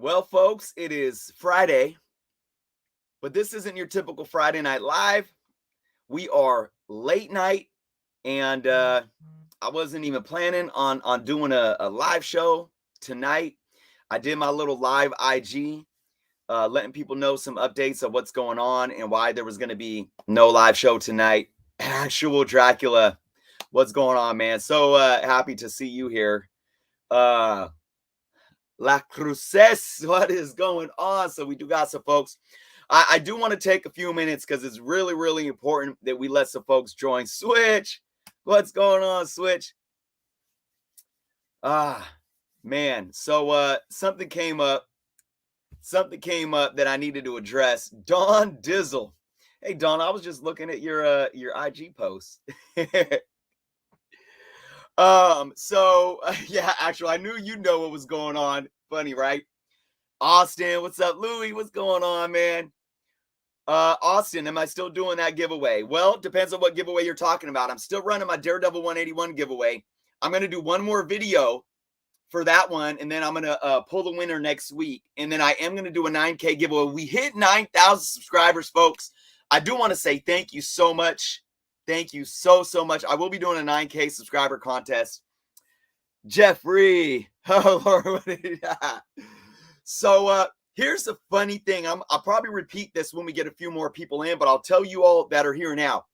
Well, folks, it is Friday, but this isn't your typical Friday Night Live. We are late night, and I wasn't even planning on doing a live show tonight. I did my little live IG, letting people know some updates of what's going on and why there was going to be no live show tonight. Actual Dracula, what's going on, man? So happy to see you here. La Cruces, what is going on? So we do got some folks. I do want to take a few minutes because it's really, really important that we let some folks join. Switch, what's going on, Switch? Man. So something came up that I needed to address. Dawn Dizzle. Hey, Dawn, I was just looking at your IG post. Yeah, actually, I knew you know what was going on. Funny, right? Austin, what's up? Louie, what's going on, man? Austin, am I still doing that giveaway? Well, depends on what giveaway you're talking about. I'm still running my Daredevil 181 giveaway. I'm going to do one more video for that one, and then I'm going to pull the winner next week. And then I am going to do a 9K giveaway. We hit 9,000 subscribers, folks. I do want to say thank you so much. Thank you so much. I will be doing a 9K subscriber contest. Jeffrey. Oh, Lord. So here's the funny thing. I'll probably repeat this when we get a few more people in, but I'll tell you all that are here now.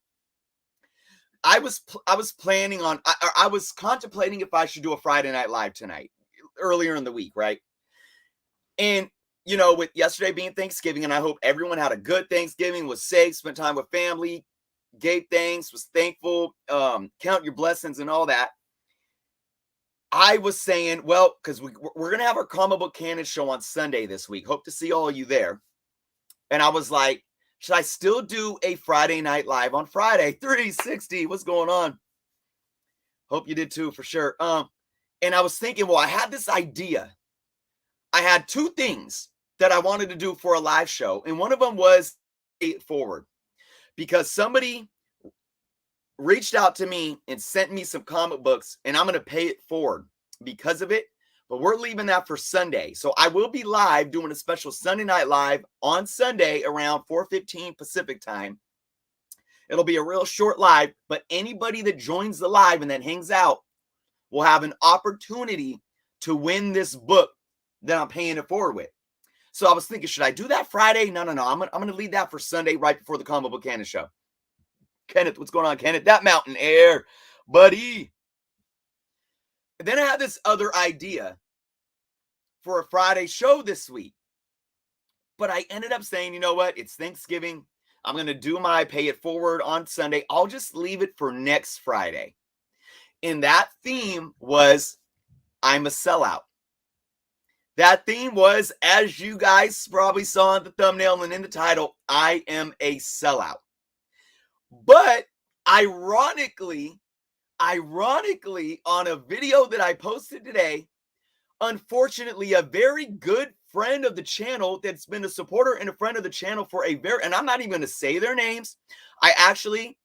I was planning on, I was contemplating if I should do a Friday Night Live tonight, earlier in the week, right? And, you know, with yesterday being Thanksgiving, and I hope everyone had a good Thanksgiving, was safe, spent time with family, gave thanks, was thankful, count your blessings and all that. I was saying, well, because we're going to have our comic book canon show on Sunday this week. Hope to see all of you there. And I was like, should I still do a Friday Night Live on Friday? 360, what's going on? Hope you did too, for sure. And I was thinking, well, I had this idea. I had two things that I wanted to do for a live show. And one of them was pay it forward. Because somebody reached out to me and sent me some comic books, and I'm going to pay it forward because of it. But we're leaving that for Sunday. So I will be live doing a special Sunday Night Live on Sunday around 4:15 Pacific time. It'll be a real short live, but anybody that joins the live and then hangs out will have an opportunity to win this book that I'm paying it forward with. So I was thinking, should I do that Friday? No. I'm going to leave that for Sunday right before the comic book canon show. Kenneth, what's going on, Kenneth? That mountain air, buddy. And then I had this other idea for a Friday show this week. But I ended up saying, you know what? It's Thanksgiving. I'm going to do my pay it forward on Sunday. I'll just leave it for next Friday. And that theme was, I'm a sellout. That theme was, as you guys probably saw in the thumbnail and in the title, I am a sellout. But ironically, on a video that I posted today, unfortunately, a very good friend of the channel that's been a supporter and a friend of the channel for and I'm not even going to say their names. I actually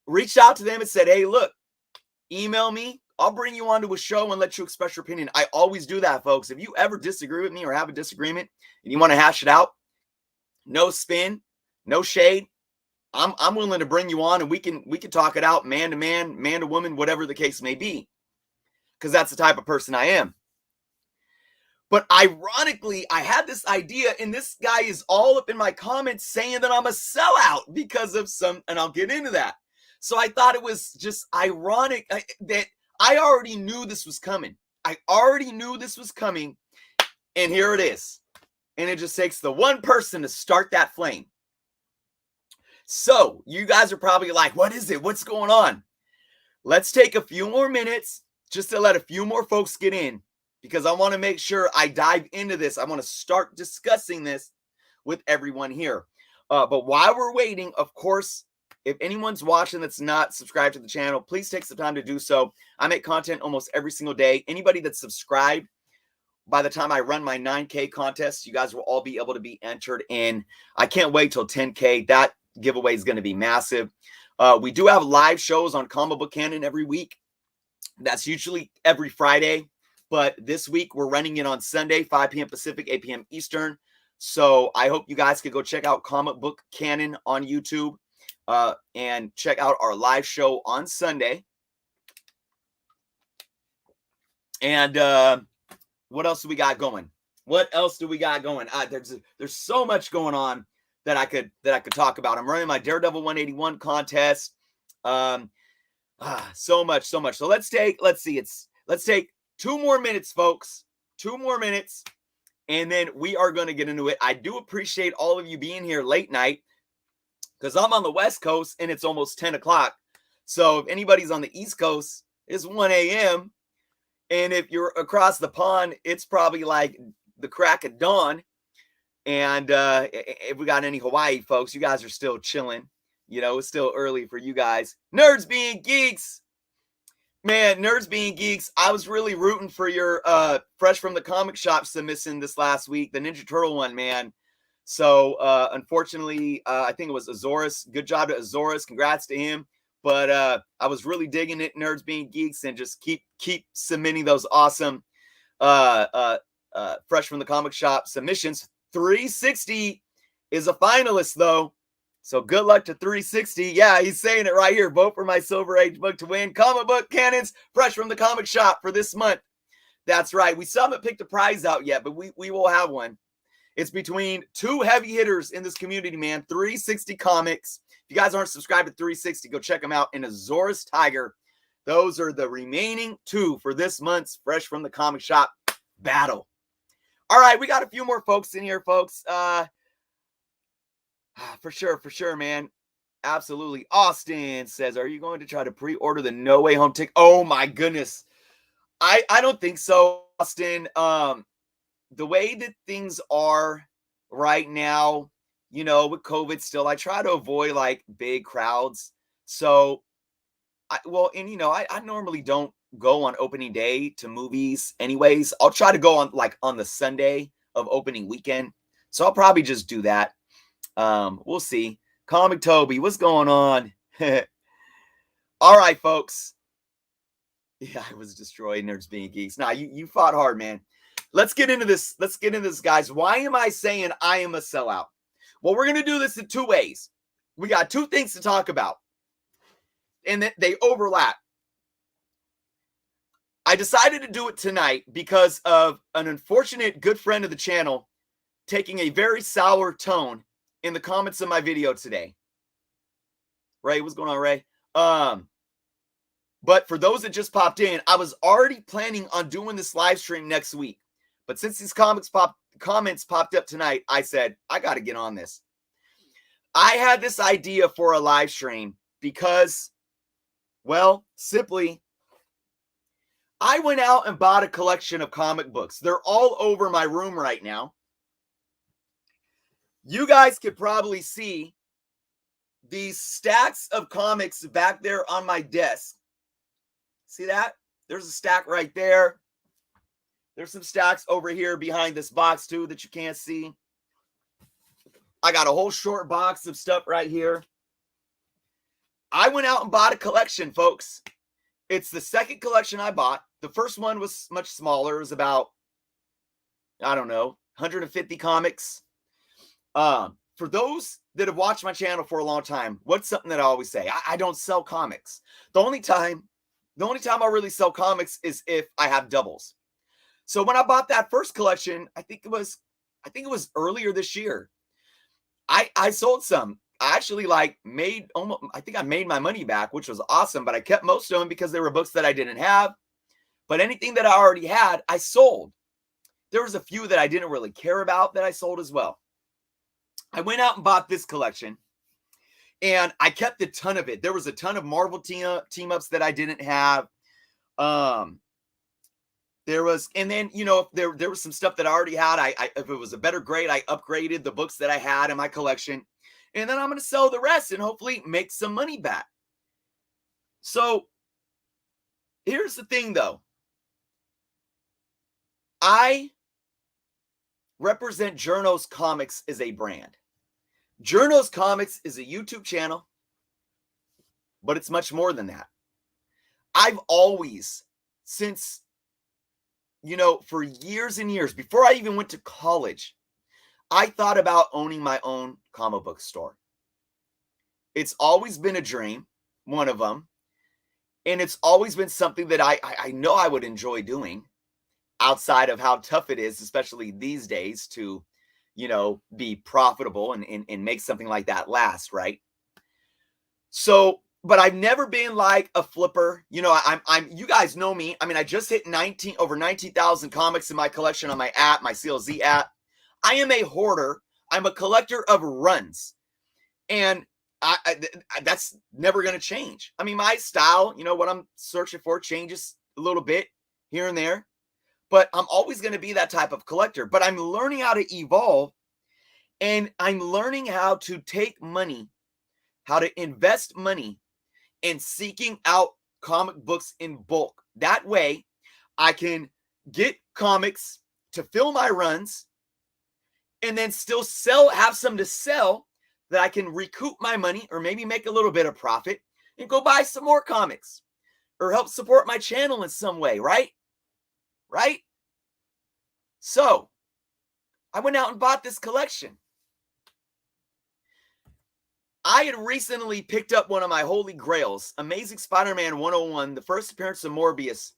reached out to them and said, hey, look, email me. I'll bring you onto a show and let you express your opinion. I always do that, folks. If you ever disagree with me or have a disagreement and you want to hash it out, no spin, no shade. I'm willing to bring you on and we can talk it out, man to man, man to woman, whatever the case may be, because that's the type of person I am. But ironically, I had this idea, and this guy is all up in my comments saying that I'm a sellout because of and I'll get into that. So I thought it was just ironic that I already knew this was coming. And here it is. And it just takes the one person to start that flame. So you guys are probably like, what is it? What's going on? Let's take a few more minutes just to let a few more folks get in, because I want to make sure I dive into this. I want to start discussing this with everyone here. But while we're waiting, of course, if anyone's watching that's not subscribed to the channel, please take some time to do so. I make content almost every single day. Anybody that's subscribed, by the time I run my 9K contest, you guys will all be able to be entered in. I can't wait till 10K. That giveaway is going to be massive. We do have live shows on Comic Book Canon every week. That's usually every Friday. But this week we're running it on Sunday, 5 p.m. Pacific, 8 p.m. Eastern. So I hope you guys could go check out Comic Book Canon on YouTube and check out our live show on Sunday. And what else do we got going? What else do we got going? There's so much going on that I could talk about. I'm running my Daredevil 181 contest. So much. So let's take 2 more minutes, folks. 2 more minutes, and then we are going to get into it. I do appreciate all of you being here late night because I'm on the West Coast and it's almost 10 o'clock. So if anybody's on the East Coast, it's 1 a.m. And if you're across the pond, it's probably like the crack of dawn. And if we got any Hawaii folks, you guys are still chilling. You know, it's still early for you guys. Nerds being geeks. Man, Nerds being geeks, I was really rooting for your Fresh from the Comic Shop submission this last week, the Ninja Turtle one, man. So, unfortunately, I think it was Azores. Good job to Azores. Congrats to him. But I was really digging it, Nerds being geeks, and just keep submitting those awesome Fresh from the Comic Shop submissions. 360 is a finalist, though. So good luck to 360. Yeah, he's saying it right here. Vote for my Silver Age book to win. Comic Book Cannons, Fresh from the Comic Shop for this month. That's right. We still haven't picked a prize out yet, but we will have one. It's between 2 heavy hitters in this community, man. 360 Comics. If you guys aren't subscribed to 360, go check them out. And Azores Tiger. Those are the remaining 2 for this month's Fresh from the Comic Shop battle. All right, we got a few more folks in here, folks. For sure, man. Absolutely. Austin says, are you going to try to pre-order the No Way Home ticket? Oh, my goodness. I don't think so, Austin. The way that things are right now, you know, with COVID still, I try to avoid like big crowds. So, I normally don't go on opening day to movies anyways. I'll try to go on the Sunday of opening weekend. So I'll probably just do that. We'll see. Comic Toby, what's going on? All right, folks. Yeah, I was destroyed, Nerds being geeks. Nah, you fought hard, man. Let's get into this. Guys. Why am I saying I am a sellout? Well, we're going to do this in 2 ways. We got 2 things to talk about, and they overlap. I decided to do it tonight because of an unfortunate good friend of the channel taking a very sour tone in the comments of my video today. Ray, what's going on, Ray? But for those that just popped in, I was already planning on doing this live stream next week. But since these comments popped up tonight, I said, I got to get on this. I had this idea for a live stream because, well, simply, I went out and bought a collection of comic books. They're all over my room right now. You guys could probably see these stacks of comics back there on my desk. See that? There's a stack right there. There's some stacks over here behind this box too that you can't see. I got a whole short box of stuff right here. I went out and bought a collection, folks. It's the second collection I bought. The first one was much smaller. It was about, I don't know, 150 comics. For those that have watched my channel for a long time, what's something that I always say? I don't sell comics. The only time I really sell comics is if I have doubles. So when I bought that first collection, I think it was earlier this year. I sold some. I actually I made my money back, which was awesome, but I kept most of them because they were books that I didn't have. But anything that I already had, I sold. There was a few that I didn't really care about that I sold as well. I went out and bought this collection, and I kept a ton of it. There was a ton of Marvel team-ups that I didn't have. There was, and then, you know, there was some stuff that I already had. If it was a better grade, I upgraded the books that I had in my collection. And then I'm going to sell the rest and hopefully make some money back. So here's the thing, though. I represent Journos Comics as a brand. Journos Comics is a YouTube channel, but it's much more than that. I've always, since for years and years, before I even went to college, I thought about owning my own comic book store. It's always been a dream, one of them, and it's always been something that I know I would enjoy doing outside of how tough it is, especially these days, to be profitable and make something like that last, right? So, but I've never been like a flipper. I'm you guys know me. I mean, I just hit over 19,000 comics in my collection on my app, my CLZ app. I am a hoarder. I'm a collector of runs. And that's never going to change. I mean, my style, what I'm searching for changes a little bit here and there, but I'm always going to be that type of collector. But I'm learning how to evolve, and I'm learning how to take money, how to invest money, and seeking out comic books in bulk. That way, I can get comics to fill my runs and then still have some to sell that I can recoup my money or maybe make a little bit of profit and go buy some more comics or help support my channel in some way, right? Right? So, I went out and bought this collection. I had recently picked up one of my holy grails, Amazing Spider-Man 101, the first appearance of Morbius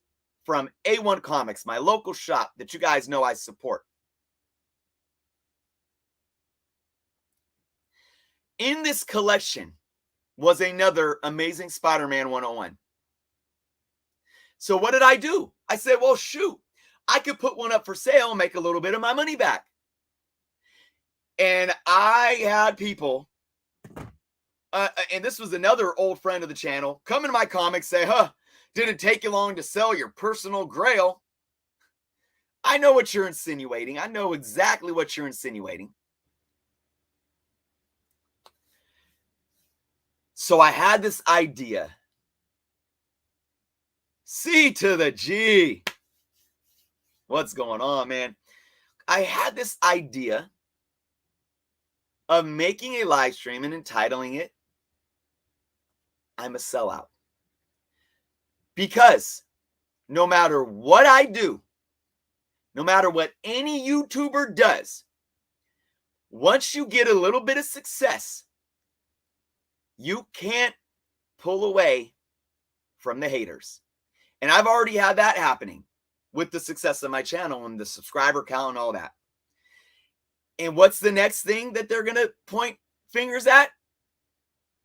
from A1 Comics, my local shop that you guys know I support. In this collection was another Amazing Spider-Man 101. So what did I do? I said, well, shoot, I could put one up for sale and make a little bit of my money back. And I had people, and this was another old friend of the channel, come into my comics, say, didn't take you long to sell your personal grail. I know what you're insinuating. I know exactly what you're insinuating. So I had this idea. C to the G. What's going on, man? I had this idea of making a live stream and entitling it, I'm a sellout. Because no matter what I do, no matter what any YouTuber does, once you get a little bit of success, you can't pull away from the haters. And I've already had that happening with the success of my channel and the subscriber count and all that. And what's the next thing that they're going to point fingers at?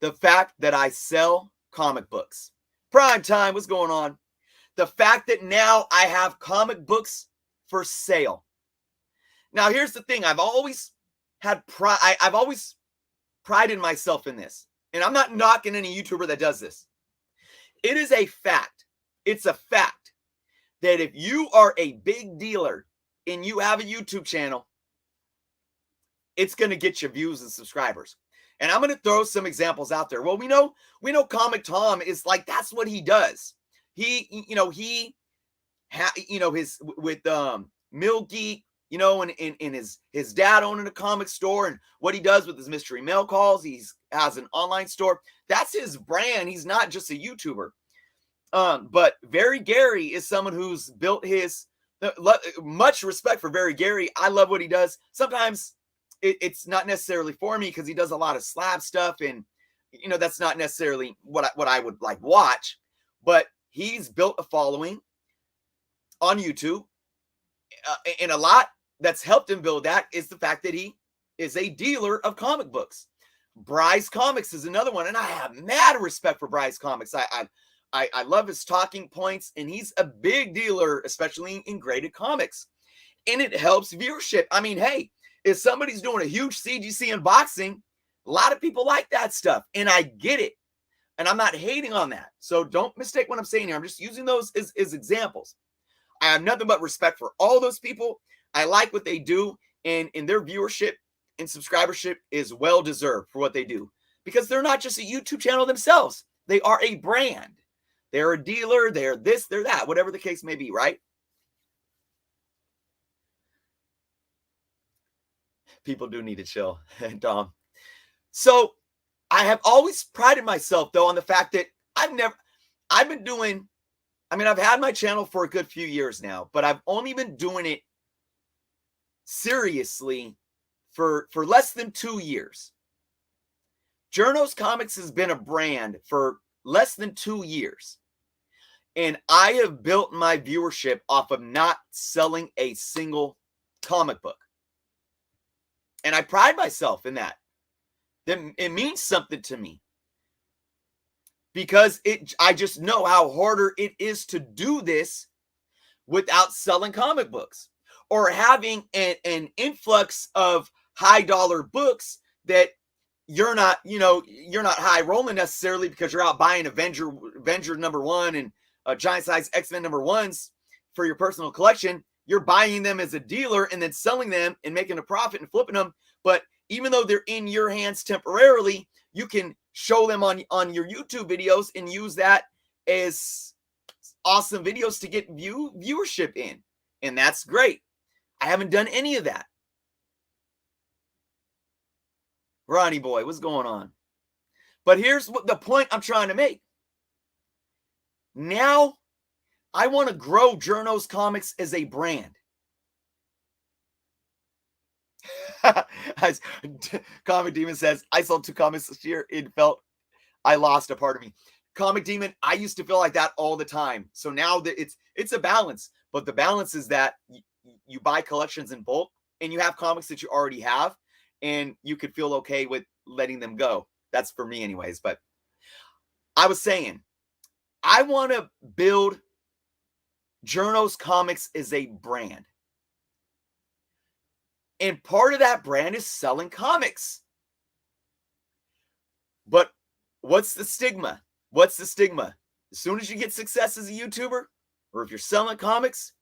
The fact that I sell comic books. Prime time, what's going on? The fact that now I have comic books for sale. Now, here's the thing. I've always had pride. I've always prided myself in this. And I'm not knocking any YouTuber that does this. It is a fact. It's a fact that if you are a big dealer and you have a YouTube channel, it's going to get you views and subscribers. And I'm going to throw some examples out there. Well, we know Comic Tom is like, that's what he does. His with Mill Geek, and his dad owning a comic store, and what he does with his mystery mail calls. He has an online store. That's his brand. He's not just a YouTuber. But Very Gary is someone who's built much respect for Very Gary. I love what he does. Sometimes it's not necessarily for me because he does a lot of slab stuff, and that's not necessarily what I would like watch. But he's built a following on YouTube, and a lot that's helped him build that is the fact that he is a dealer of comic books. Bryce Comics is another one, and I have mad respect for Bryce Comics. I love his talking points, and he's a big dealer, especially in graded comics, and it helps viewership. I mean, hey, if somebody's doing a huge CGC unboxing, a lot of people like that stuff, and I get it, and I'm not hating on that. So don't mistake what I'm saying here. I'm just using those as examples. I have nothing but respect for all those people. I like what they do, and their viewership and subscribership is well deserved for what they do, because they're not just a YouTube channel themselves. They are a brand. They're a dealer. They're this, they're that, whatever the case may be, right? People do need to chill, Dom. So I have always prided myself, though, on the fact that I've been doing I mean, I've had my channel for a good few years now, but I've only been doing it seriously for less than 2 years. Journos Comics has been a brand for less than 2 years. And I have built my viewership off of not selling a single comic book. And I pride myself in that. It means something to me. Because I just know how harder it is to do this without selling comic books or having an influx of high dollar books that you're not high rolling necessarily because you're out buying Avenger #1 and giant size X-Men #1s for your personal collection. You're buying them as a dealer and then selling them and making a profit and flipping them. But even though they're in your hands temporarily, you can show them on your YouTube videos and use that as awesome videos to get viewership in. And that's great. I haven't done any of that. Ronnie boy, what's going on? But here's what the point I'm trying to make. Now, I want to grow Journos Comics as a brand. As Comic Demon says, I sold 2 comics this year. It felt I lost a part of me. Comic Demon, I used to feel like that all the time. So now that it's a balance, but the balance is that you buy collections in bulk and you have comics that you already have, and you could feel okay with letting them go. That's for me anyways. But I was saying, I want to build Journos Comics as a brand. And part of that brand is selling comics. But what's the stigma? What's the stigma? As soon as you get success as a YouTuber, or if you're selling comics,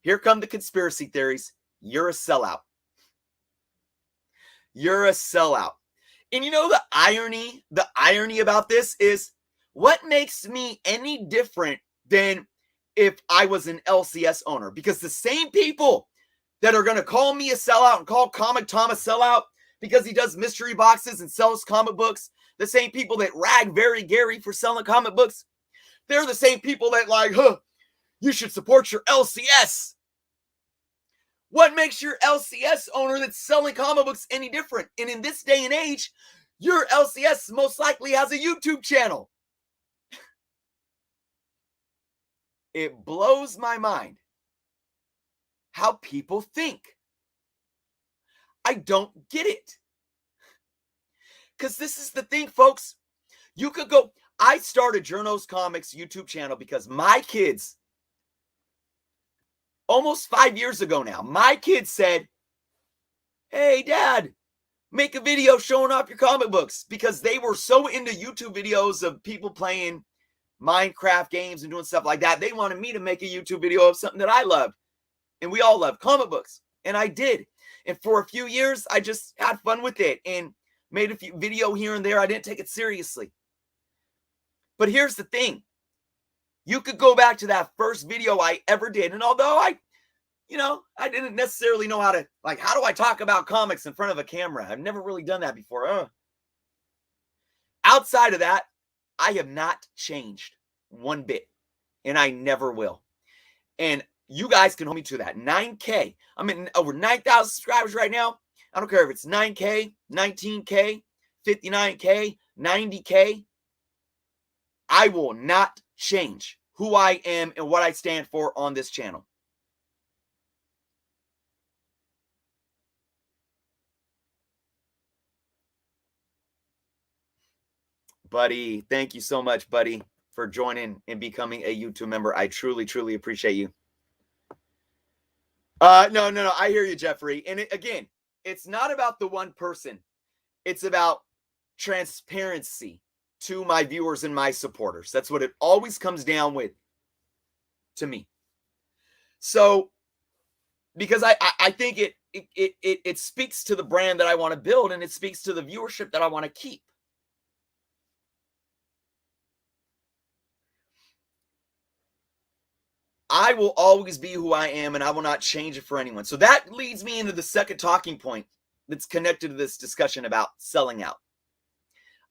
here come the conspiracy theories. You're a sellout. You're a sellout. And you know the irony about this is, what makes me any different than if I was an LCS owner? Because the same people that are going to call me a sellout and call Comic Tom a sellout because he does mystery boxes and sells comic books, the same people that rag Very Gary for selling comic books, they're the same people that like, you should support your LCS. What makes your LCS owner that's selling comic books any different? And in this day and age, your LCS most likely has a YouTube channel. It blows my mind how people think. I don't get it. Because this is the thing, folks. You could go. I started Journos Comics YouTube channel because my kids, almost 5 years ago now, my kids said, hey, Dad, make a video showing off your comic books, because they were so into YouTube videos of people playing Minecraft games and doing stuff like that. They wanted me to make a YouTube video of something that I loved. And we all love comic books. And I did. And for a few years, I just had fun with it and made a few video here and there. I didn't take it seriously. But here's the thing. You could go back to that first video I ever did. And although I didn't necessarily know how do I talk about comics in front of a camera? I've never really done that before. Outside of that, I have not changed one bit. And I never will. And you guys can hold me to that. 9K. I'm at over 9,000 subscribers right now. I don't care if it's 9K, 19K, 59K, 90K. I will not change who I am and what I stand for on this channel. Buddy, thank you so much, buddy, for joining and becoming a YouTube member. I truly, truly appreciate you. No. I hear you, Jeffrey. And again, it's not about the one person. It's about transparency to my viewers and my supporters. That's what it always comes down with to me. So, because I think it speaks to the brand that I want to build, and it speaks to the viewership that I want to keep. I will always be who I am, and I will not change it for anyone. So that leads me into the second talking point that's connected to this discussion about selling out.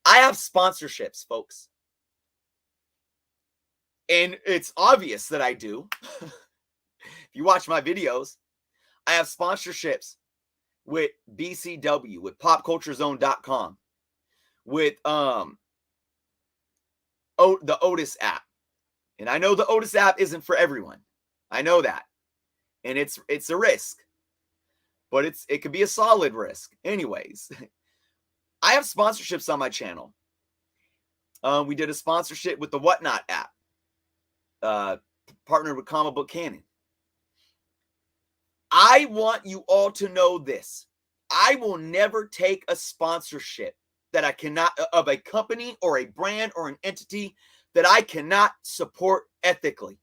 I have sponsorships, folks. And it's obvious that I do. If you watch my videos, I have sponsorships with BCW, with popculturezone.com, with the Otis app. And I know the Otis app isn't for everyone. I know that. And it's a risk. But it could be a solid risk. Anyways, I have sponsorships on my channel. We did a sponsorship with the Whatnot app. Partnered with Comic Book Canon. I want you all to know this. I will never take a sponsorship that I cannot, of a company or a brand or an entity that I cannot support ethically.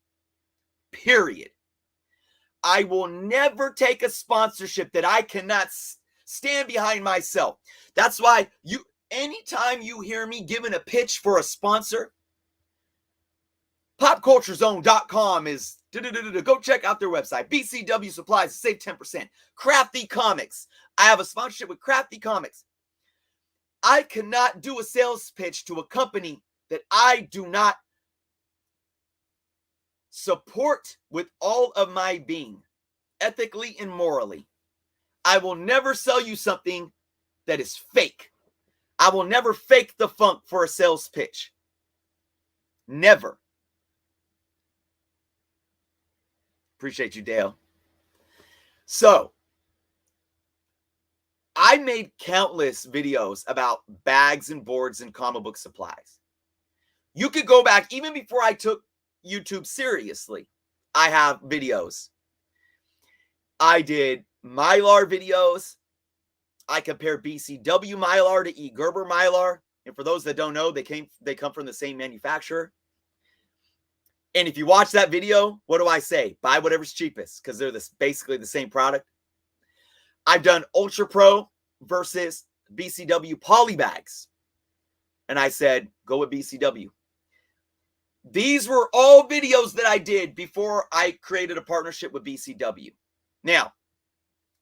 Period. I will never take a sponsorship that I cannot stand behind myself. That's why anytime you hear me giving a pitch for a sponsor, popculturezone.com is go check out their website. BCW Supplies to save 10%. Crafty Comics. I have a sponsorship with Crafty Comics. I cannot do a sales pitch to a company that I do not support with all of my being, ethically and morally. I will never sell you something that is fake. I will never fake the funk for a sales pitch. Never. Appreciate you, Dale. So, I made countless videos about bags and boards and comic book supplies. You could go back, even before I took YouTube seriously, I have videos. I did Mylar videos. I compare BCW Mylar to E. Gerber Mylar. And for those that don't know, they come from the same manufacturer. And if you watch that video, what do I say? Buy whatever's cheapest, because they're basically the same product. I've done Ultra Pro versus BCW polybags. And I said, go with BCW. These were all videos that I did before I created a partnership with BCW. Now,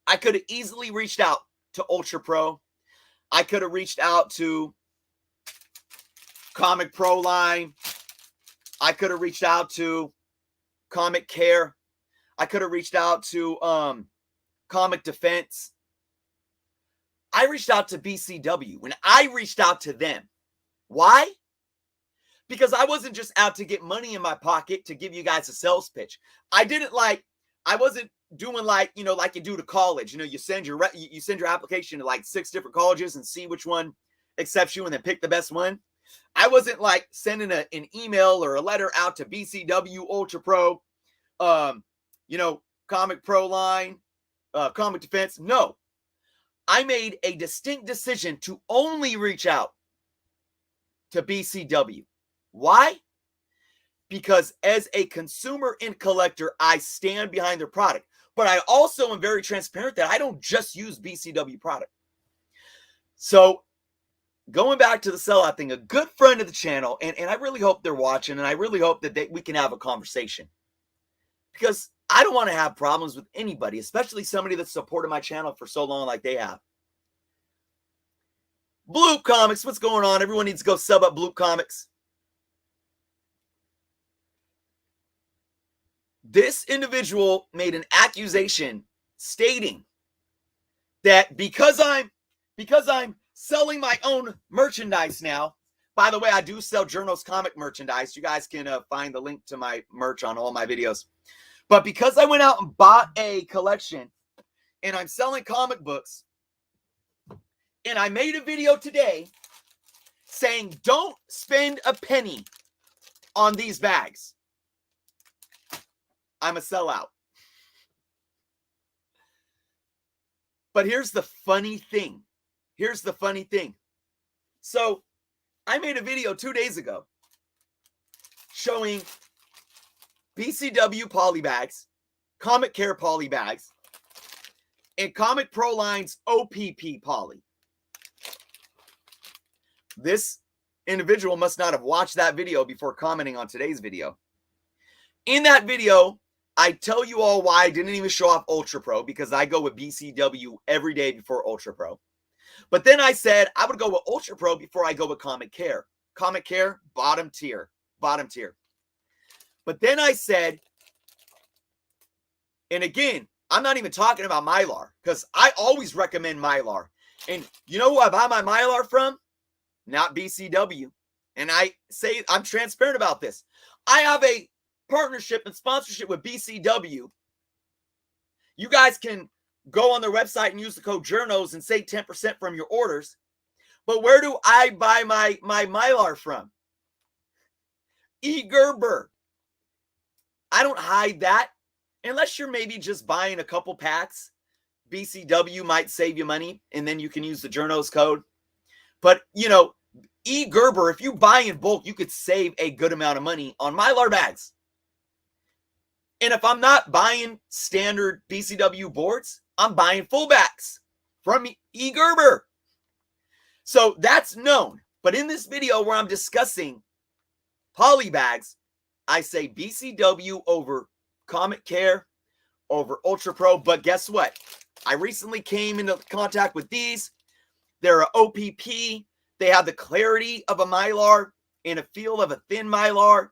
I could have easily reached out to Ultra Pro. I could have reached out to Comic Pro line. I could have reached out to Comic Care. I could have reached out to Comic Defense. I reached out to BCW, and I reached out to them. Why? Because I wasn't just out to get money in my pocket to give you guys a sales pitch. I wasn't doing like you do to college. You send your application to like 6 different colleges and see which one accepts you and then pick the best one. I wasn't like sending an email or a letter out to BCW, Ultra Pro, Comic Pro line, Comic Defense. No, I made a distinct decision to only reach out to BCW. Why? Because as a consumer and collector, I stand behind their product. But I also am very transparent that I don't just use BCW product. So going back to the sellout thing, a good friend of the channel, and I really hope they're watching, and I really hope that we can have a conversation. Because I don't want to have problems with anybody, especially somebody that's supported my channel for so long like they have. Bloop Comics, what's going on? Everyone needs to go sub up Bloop Comics. This individual made an accusation stating that because I'm selling my own merchandise now. By the way, I do sell Journos comic merchandise. You guys can find the link to my merch on all my videos. But because I went out and bought a collection and I'm selling comic books, and I made a video today saying don't spend a penny on these bags, I'm a sellout. But here's the funny thing. So I made a video 2 days ago showing BCW polybags, Comic Care polybags, and Comic Pro Line's OPP poly. This individual must not have watched that video before commenting on today's video. In that video, I tell you all why I didn't even show off Ultra Pro, because I go with BCW every day before Ultra Pro. But then I said I would go with Ultra Pro before I go with Comic Care. Comic Care, bottom tier. But then I said, and again, I'm not even talking about Mylar because I always recommend Mylar. And you know who I buy my Mylar from? Not BCW. And I say I'm transparent about this. I have a partnership and sponsorship with BCW. You guys can go on their website and use the code JOURNOS and save 10% from your orders. But where do I buy my Mylar from? E. Gerber. I don't hide that. Unless you're maybe just buying a couple packs. BCW might save you money, and then you can use the Journos code. But, you know, E. Gerber, if you buy in bulk, you could save a good amount of money on Mylar bags. And if I'm not buying standard BCW boards, I'm buying fullbacks from E. Gerber. So that's known. But in this video where I'm discussing poly bags, I say BCW over Comet Care, over Ultra Pro. But guess what? I recently came into contact with these. They're a OPP. They have the clarity of a Mylar and a feel of a thin Mylar.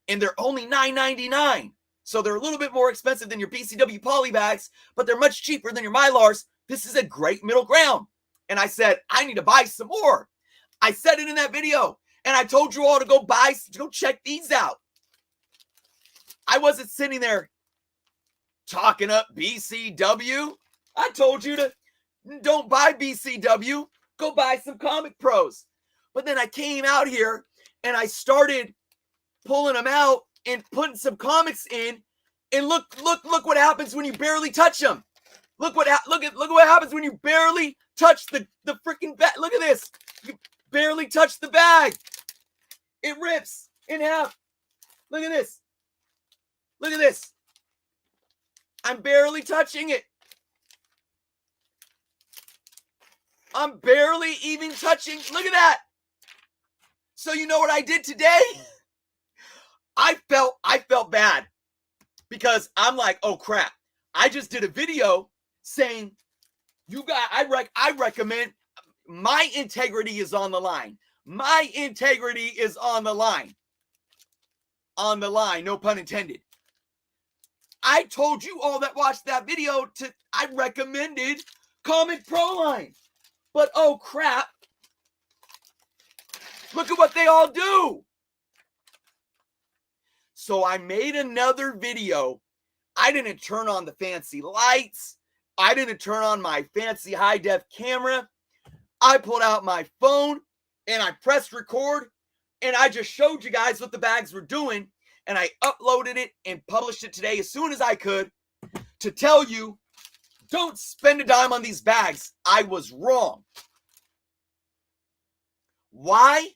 And they're only $9.99. So they're a little bit more expensive than your BCW poly bags, but they're much cheaper than your Mylars. This is a great middle ground. And I said, I need to buy some more. I said it in that video. And I told you all to go check these out. I wasn't sitting there talking up BCW. I told you to don't buy BCW. Go buy some Comic Pros. But then I came out here and I started pulling them out and putting some comics in. And look what happens when you barely touch them. Look what happens when you barely touch the freaking bag. Look at this. You barely touch the bag. It rips in half. Look at this. Look at this. I'm barely touching it. I'm barely even touching. Look at that. So you know what I did today? I felt bad because I'm like, oh crap. I just did a video saying, you guys, I recommend, my integrity is on the line. My integrity is on the line. On the line, no pun intended. I told you all that watched that video I recommended Comic Pro line. But oh crap. Look at what they all do. So I made another video. I didn't turn on the fancy lights. I didn't turn on my fancy high-def camera. I pulled out my phone and I pressed record and I just showed you guys what the bags were doing. And I uploaded it and published it today as soon as I could to tell you, don't spend a dime on these bags. I was wrong. Why?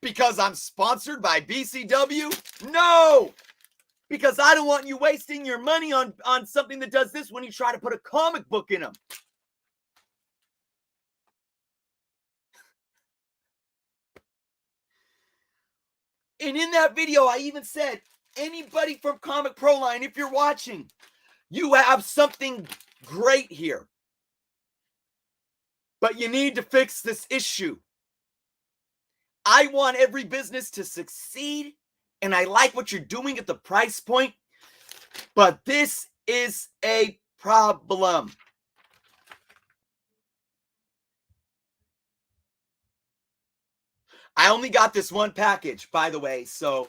Because I'm sponsored by BCW? No! Because I don't want you wasting your money on something that does this when you try to put a comic book in them. And in that video, I even said, anybody from Comic Pro line, if you're watching, you have something great here. But you need to fix this issue. I want every business to succeed, and I like what you're doing at the price point, but this is a problem. I only got this one package, by the way, so,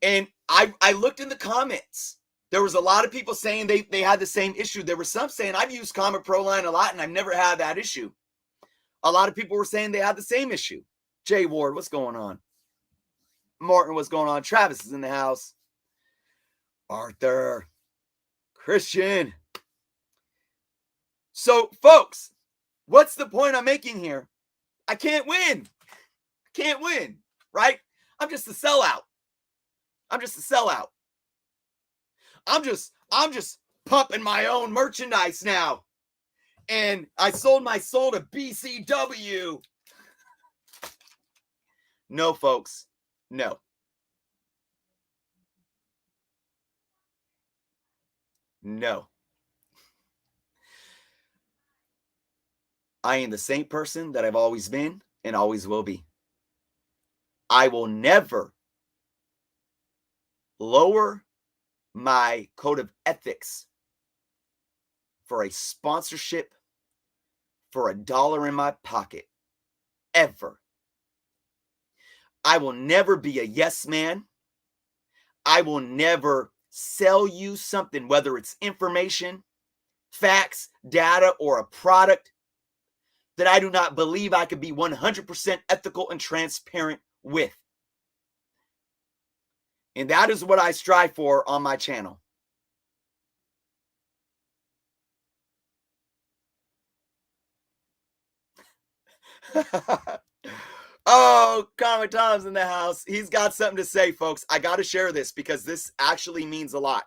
and I looked in the comments. There was a lot of people saying they had the same issue. There were some saying, I've used Comic Pro line a lot, and I've never had that issue. A lot of people were saying they had the same issue. Jay Ward, what's going on? Martin, what's going on? Travis is in the house. Arthur. Christian. So, folks, what's the point I'm making here? I can't win. I can't win, right? I'm just a sellout. I'm just a sellout. I'm just pumping my own merchandise now. And I sold my soul to BCW. No, folks. No. No. I am the same person that I've always been and always will be. I will never lower my code of ethics for a sponsorship for $1 in my pocket. Ever. I will never be a yes man. I will never sell you something, whether it's information, facts, data, or a product that I do not believe I could be 100% ethical and transparent with. And that is what I strive for on my channel. Oh, Comic Tom's in the house. He's got something to say, folks. I got to share this because this actually means a lot.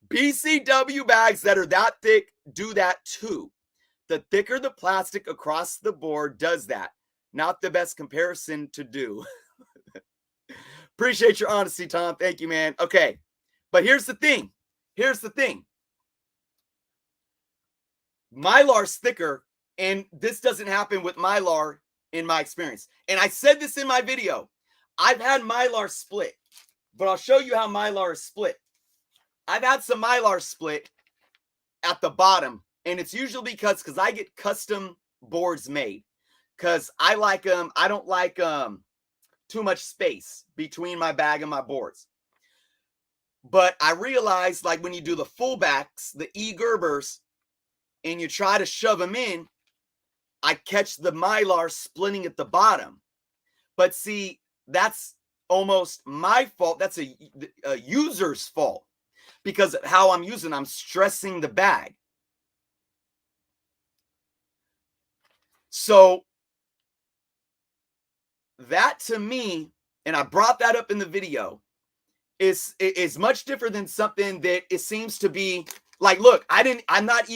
BCW bags that are that thick do that too. The thicker the plastic across the board does that. Not the best comparison to do. Appreciate your honesty, Tom. Thank you, man. Okay. But here's the thing. Here's the thing. Mylar's thicker, and this doesn't happen with Mylar in my experience. And I said this in my video. I've had Mylar split, but I'll show you how Mylar is split. I've had some Mylar split at the bottom, and it's usually because I get custom boards made because I like them. I don't like too much space between my bag and my boards. But I realized, like, when you do the fullbacks, the E-Gerbers, and you try to shove them in, I catch the Mylar splitting at the bottom. But see, that's almost my fault. That's a user's fault because of how I'm using. I'm stressing the bag. So that to me, and I brought that up in the video, is much different than something that it seems to be like. Look, I'm not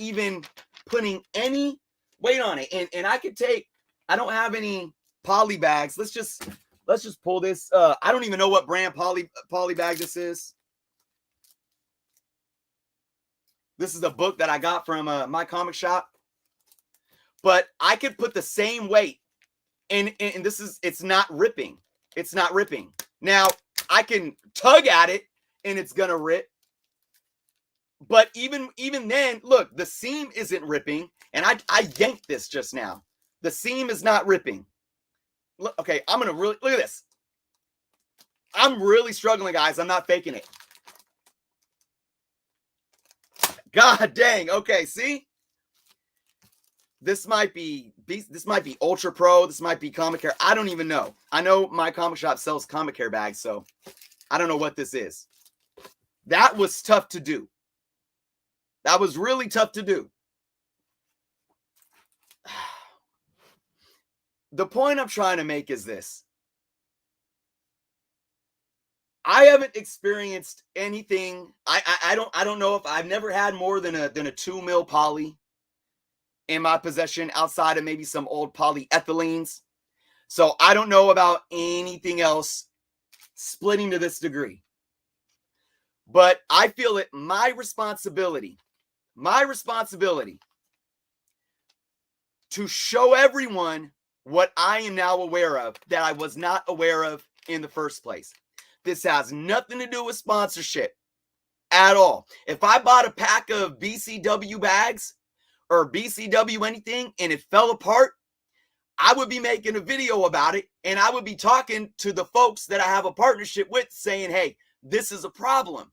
even putting any weight on it. And I don't have any poly bags. Let's just pull this. I don't even know what brand poly bag this is. This is a book that I got from my comic shop. But I could put the same weight, and it's not ripping. It's not ripping. Now, I can tug at it, and it's gonna rip. But even then, look, the seam isn't ripping, and I yanked this just now. The seam is not ripping. Look, okay, I'm gonna really look at this. I'm really struggling, guys. I'm not faking it. God dang. Okay, see? This might be Ultra Pro. This might be Comic Care. I don't even know. I know my comic shop sells Comic Care bags, so I don't know what this is. That was tough to do. That was really tough to do. The point I'm trying to make is this. I haven't experienced anything. I don't know if I've never had more than a 2 mil poly in my possession outside of maybe some old polyethylenes. So I don't know about anything else splitting to this degree. But I feel it my responsibility to show everyone what I am now aware of that I was not aware of in the first place. This has nothing to do with sponsorship at all. If I bought a pack of BCW bags or BCW anything and it fell apart, I would be making a video about it, and I would be talking to the folks that I have a partnership with saying, hey, this is a problem.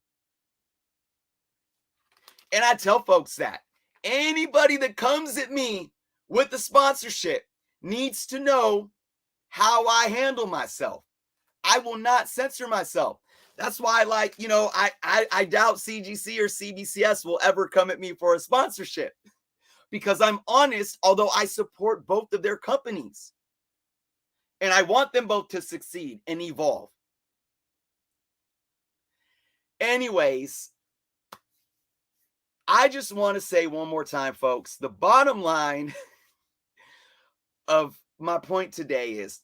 And I tell folks that anybody that comes at me with the sponsorship needs to know how I handle myself. I will not censor myself. That's why, like, you know, I doubt CGC or CBCS will ever come at me for a sponsorship because I'm honest, although I support both of their companies. And I want them both to succeed and evolve. Anyways, I just want to say one more time, folks, the bottom line of my point today is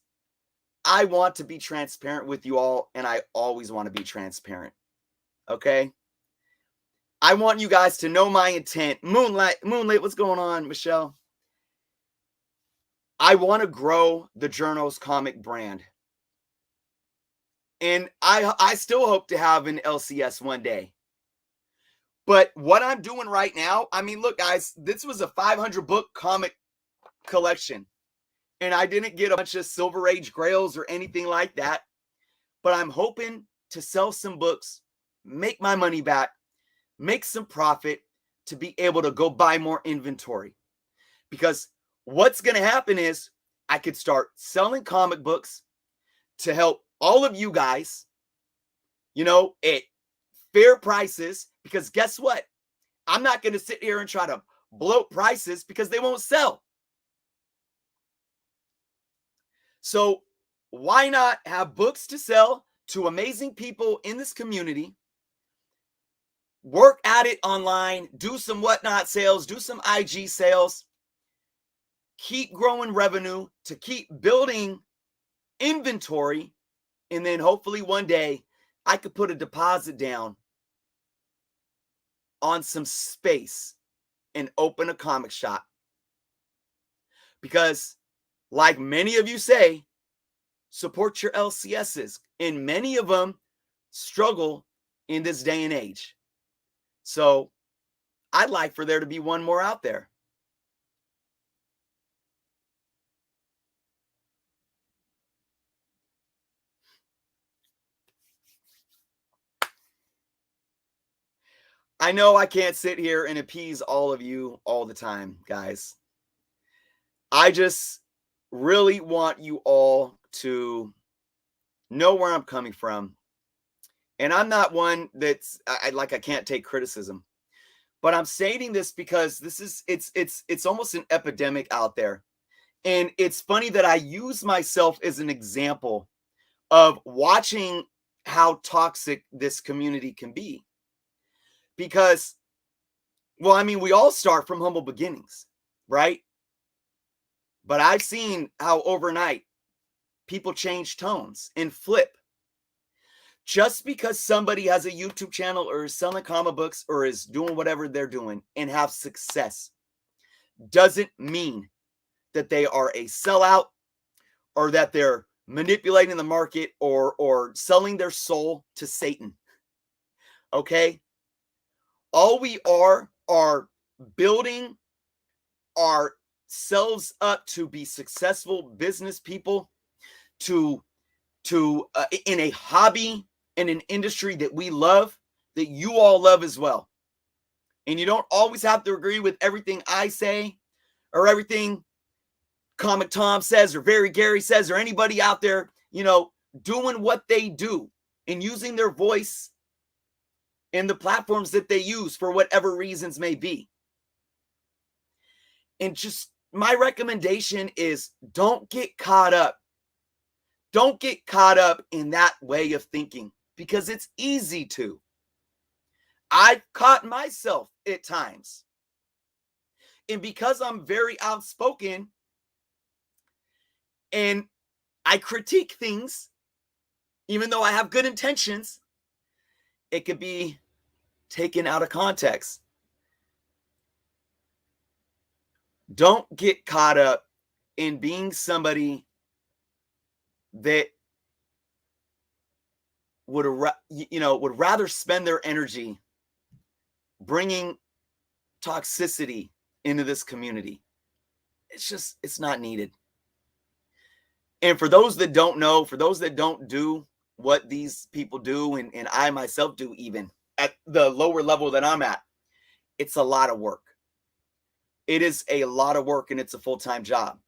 I want to be transparent with you all, and I always want to be transparent. Okay? I want you guys to know my intent. Moonlight, what's going on, Michelle? I want to grow the Journos comic brand. And I still hope to have an LCS one day. But what I'm doing right now, I mean, look, guys, this was a 500 book comic collection. And I didn't get a bunch of Silver Age grails or anything like that. But I'm hoping to sell some books, make my money back, make some profit to be able to go buy more inventory. Because what's going to happen is I could start selling comic books to help all of you guys, at fair prices. Because guess what? I'm not going to sit here and try to bloat prices because they won't sell. So why not have books to sell to amazing people in this community, work at it online, do some whatnot sales, do some IG sales, keep growing revenue to keep building inventory, and then hopefully one day I could put a deposit down on some space and open a comic shop. Because like many of you say, support your LCSs, and many of them struggle in this day and age. So I'd like for there to be one more out there. I know I can't sit here and appease all of you all the time, guys. I just really want you all to know where I'm coming from. And I'm not one that's I can't take criticism. But I'm stating this because it's almost an epidemic out there. And it's funny that I use myself as an example of watching how toxic this community can be. Because, well, I mean, we all start from humble beginnings, right? But I've seen how overnight people change tones and flip. Just because somebody has a YouTube channel or is selling comic books or is doing whatever they're doing and have success doesn't mean that they are a sellout or that they're manipulating the market or selling their soul to Satan. Okay? All we are building ourselves up to be successful business people, to in a hobby, in an industry that we love, that you all love as well. And you don't always have to agree with everything I say or everything Comic Tom says or Very Gary says or anybody out there, doing what they do and using their voice and the platforms that they use for whatever reasons may be. And just my recommendation is don't get caught up. Don't get caught up in that way of thinking because it's easy to. I've caught myself at times. And because I'm very outspoken and I critique things, even though I have good intentions, it could be taken out of context. Don't get caught up in being somebody that would rather spend their energy bringing toxicity into this community. It's not needed. And for those that don't know, for those that don't do what these people do, and I myself do even at the lower level that I'm at, it's a lot of work. It is a lot of work and it's a full-time job.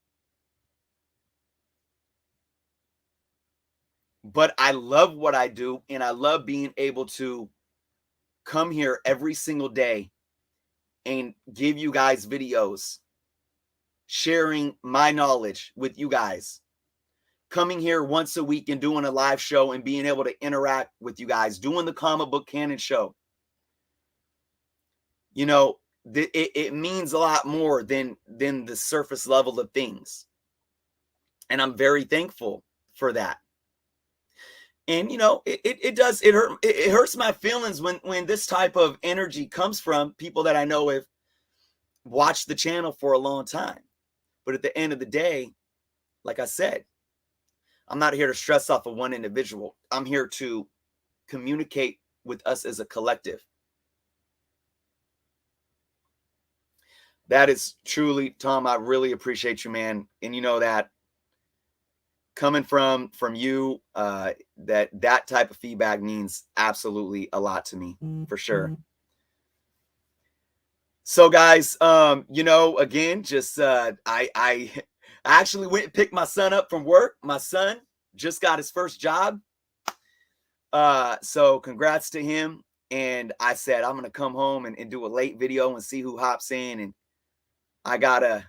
But I love what I do and I love being able to come here every single day and give you guys videos, sharing my knowledge with you guys, coming here once a week and doing a live show and being able to interact with you guys, doing the comic book canon show. It means a lot more than the surface level of things. And I'm very thankful for that. And it hurts my feelings when this type of energy comes from people that I know have watched the channel for a long time. But at the end of the day, like I said, I'm not here to stress off of one individual. I'm here to communicate with us as a collective. That is truly, Tom, I really appreciate you, man. And you know that coming from you, that type of feedback means absolutely a lot to me, for sure. So guys, again, just I actually went and picked my son up from work. My son just got his first job. So congrats to him. And I said, I'm gonna come home and do a late video and see who hops in. And I got a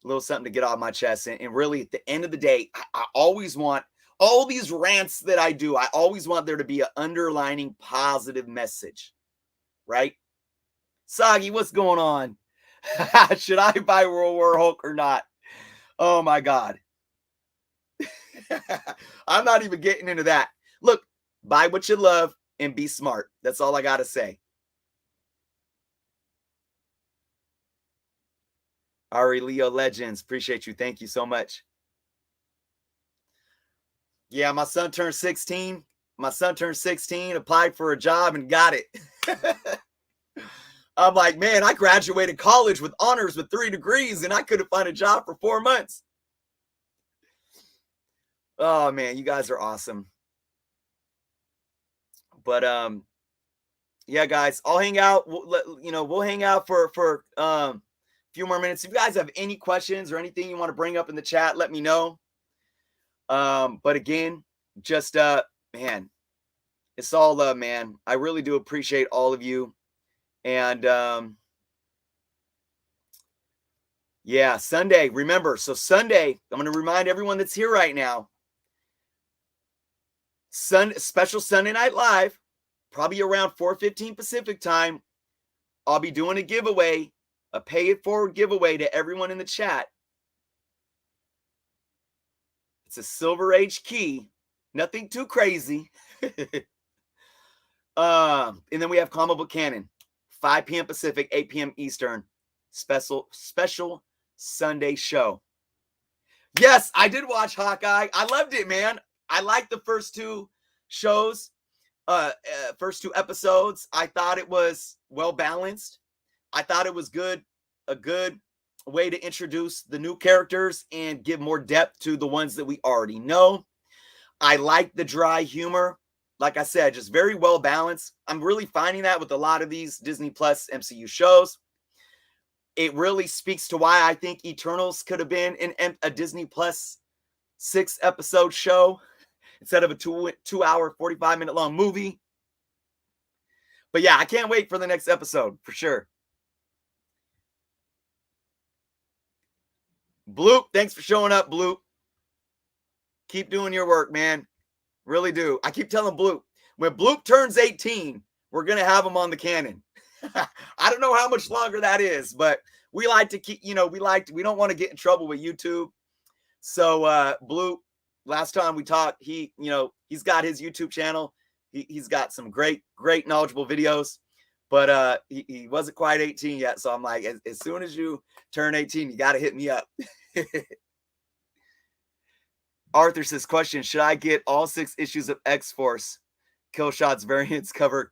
little something to get off my chest. And really, at the end of the day, I always want all these rants that I do. I always want there to be an underlining positive message, right? Soggy, what's going on? Should I buy World War Hulk or not? Oh my God. I'm not even getting into that. Look, buy what you love and be smart. That's all I got to say. Ari Leo Legends, appreciate you. Thank you so much. Yeah, my son turned 16. My son turned 16, applied for a job and got it. I'm like, man, I graduated college with honors with 3 degrees and I couldn't find a job for 4 months. Oh man, you guys are awesome. But yeah, guys, I'll hang out. We'll hang out for a few more minutes. If you guys have any questions or anything you want to bring up in the chat, let me know. But again, just man, it's all love, man. I really do appreciate all of you. And yeah, Sunday, remember, so Sunday, I'm going to remind everyone that's here right now, special Sunday Night Live, probably around 4:15 Pacific time. I'll be doing a giveaway, a pay it forward giveaway to everyone in the chat. It's a Silver Age key, nothing too crazy. And then we have Comic Book Canon, 5 p.m. Pacific, 8 p.m. Eastern, special Sunday show. Yes, I did watch Hawkeye. I loved it, man. I liked the first 2 shows, first 2 episodes. I thought it was well balanced. I thought it was a good way to introduce the new characters and give more depth to the ones that we already know. I like the dry humor. Like I said, just very well balanced. I'm really finding that with a lot of these Disney Plus MCU shows. It really speaks to why I think Eternals could have been a Disney Plus 6-episode show instead of a 2-hour, 45-minute long movie. But yeah, I can't wait for the next episode for sure. Bloop, thanks for showing up, Bloop. Keep doing your work, man. Really do. I keep telling Bloop, when Bloop turns 18, we're going to have him on the canon. I don't know how much longer that is, but we like to keep, we don't want to get in trouble with YouTube. So Bloop, last time we talked, he's got his YouTube channel. He's got some great knowledgeable videos, but he wasn't quite 18 yet. So I'm like, as soon as you turn 18, you got to hit me up. Arthur says, question, should I get all 6 issues of X-Force Killshot's variants covered?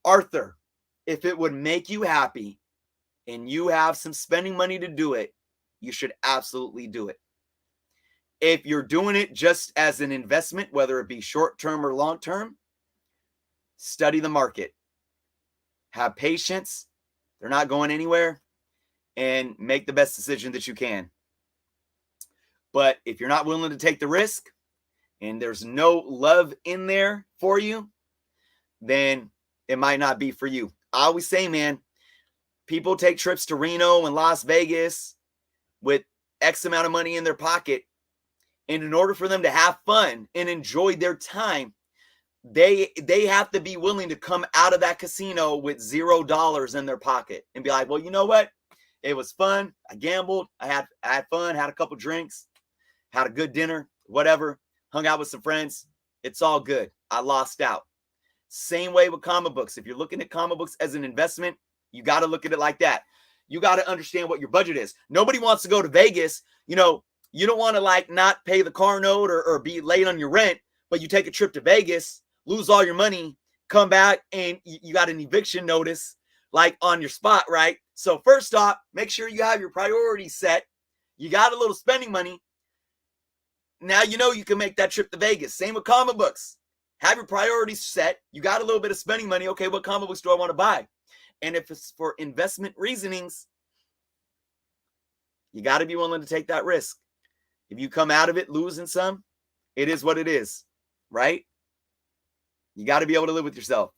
Arthur, if it would make you happy and you have some spending money to do it, you should absolutely do it. If you're doing it just as an investment, whether it be short-term or long-term, study the market. Have patience. They're not going anywhere. And make the best decision that you can. But if you're not willing to take the risk and there's no love in there for you, then it might not be for you. I always say, man, people take trips to Reno and Las Vegas with X amount of money in their pocket. And in order for them to have fun and enjoy their time, they have to be willing to come out of that casino with $0 in their pocket and be like, well, you know what? It was fun. I gambled. I had fun, had a couple drinks, had a good dinner, whatever, hung out with some friends. It's all good. I lost out. Same way with comic books. If you're looking at comic books as an investment, you got to look at it like that. You got to understand what your budget is. Nobody wants to go to Vegas. You don't want to like not pay the car note or be late on your rent, but you take a trip to Vegas, lose all your money, come back, and you got an eviction notice like on your spot, right? So first off, make sure you have your priorities set. You got a little spending money. Now you know you can make that trip to Vegas. Same with comic books. Have your priorities set. You got a little bit of spending money. Okay, what comic books do I want to buy? And if it's for investment reasonings, you got to be willing to take that risk. If you come out of it losing some, it is what it is, right? You got to be able to live with yourself.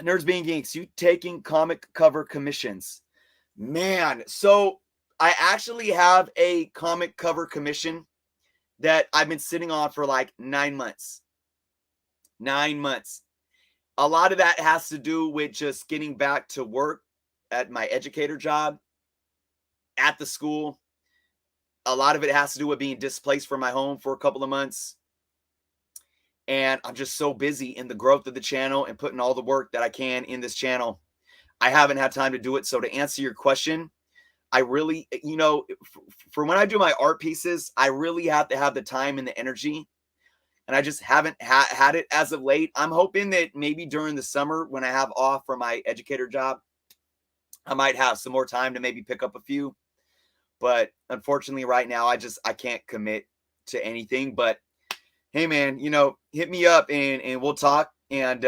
Nerds Being Geeks, you taking comic cover commissions. Man, so I actually have a comic cover commission that I've been sitting on for like 9 months. 9 months. A lot of that has to do with just getting back to work at my educator job, at the school. A lot of it has to do with being displaced from my home for a couple of months. And I'm just so busy in the growth of the channel and putting all the work that I can in this channel. I haven't had time to do it. So to answer your question, I really, for when I do my art pieces, I really have to have the time and the energy. And I just haven't had it as of late. I'm hoping that maybe during the summer when I have off from my educator job, I might have some more time to maybe pick up a few. But unfortunately right now, I can't commit to anything. But hey, man, hit me up and we'll talk. And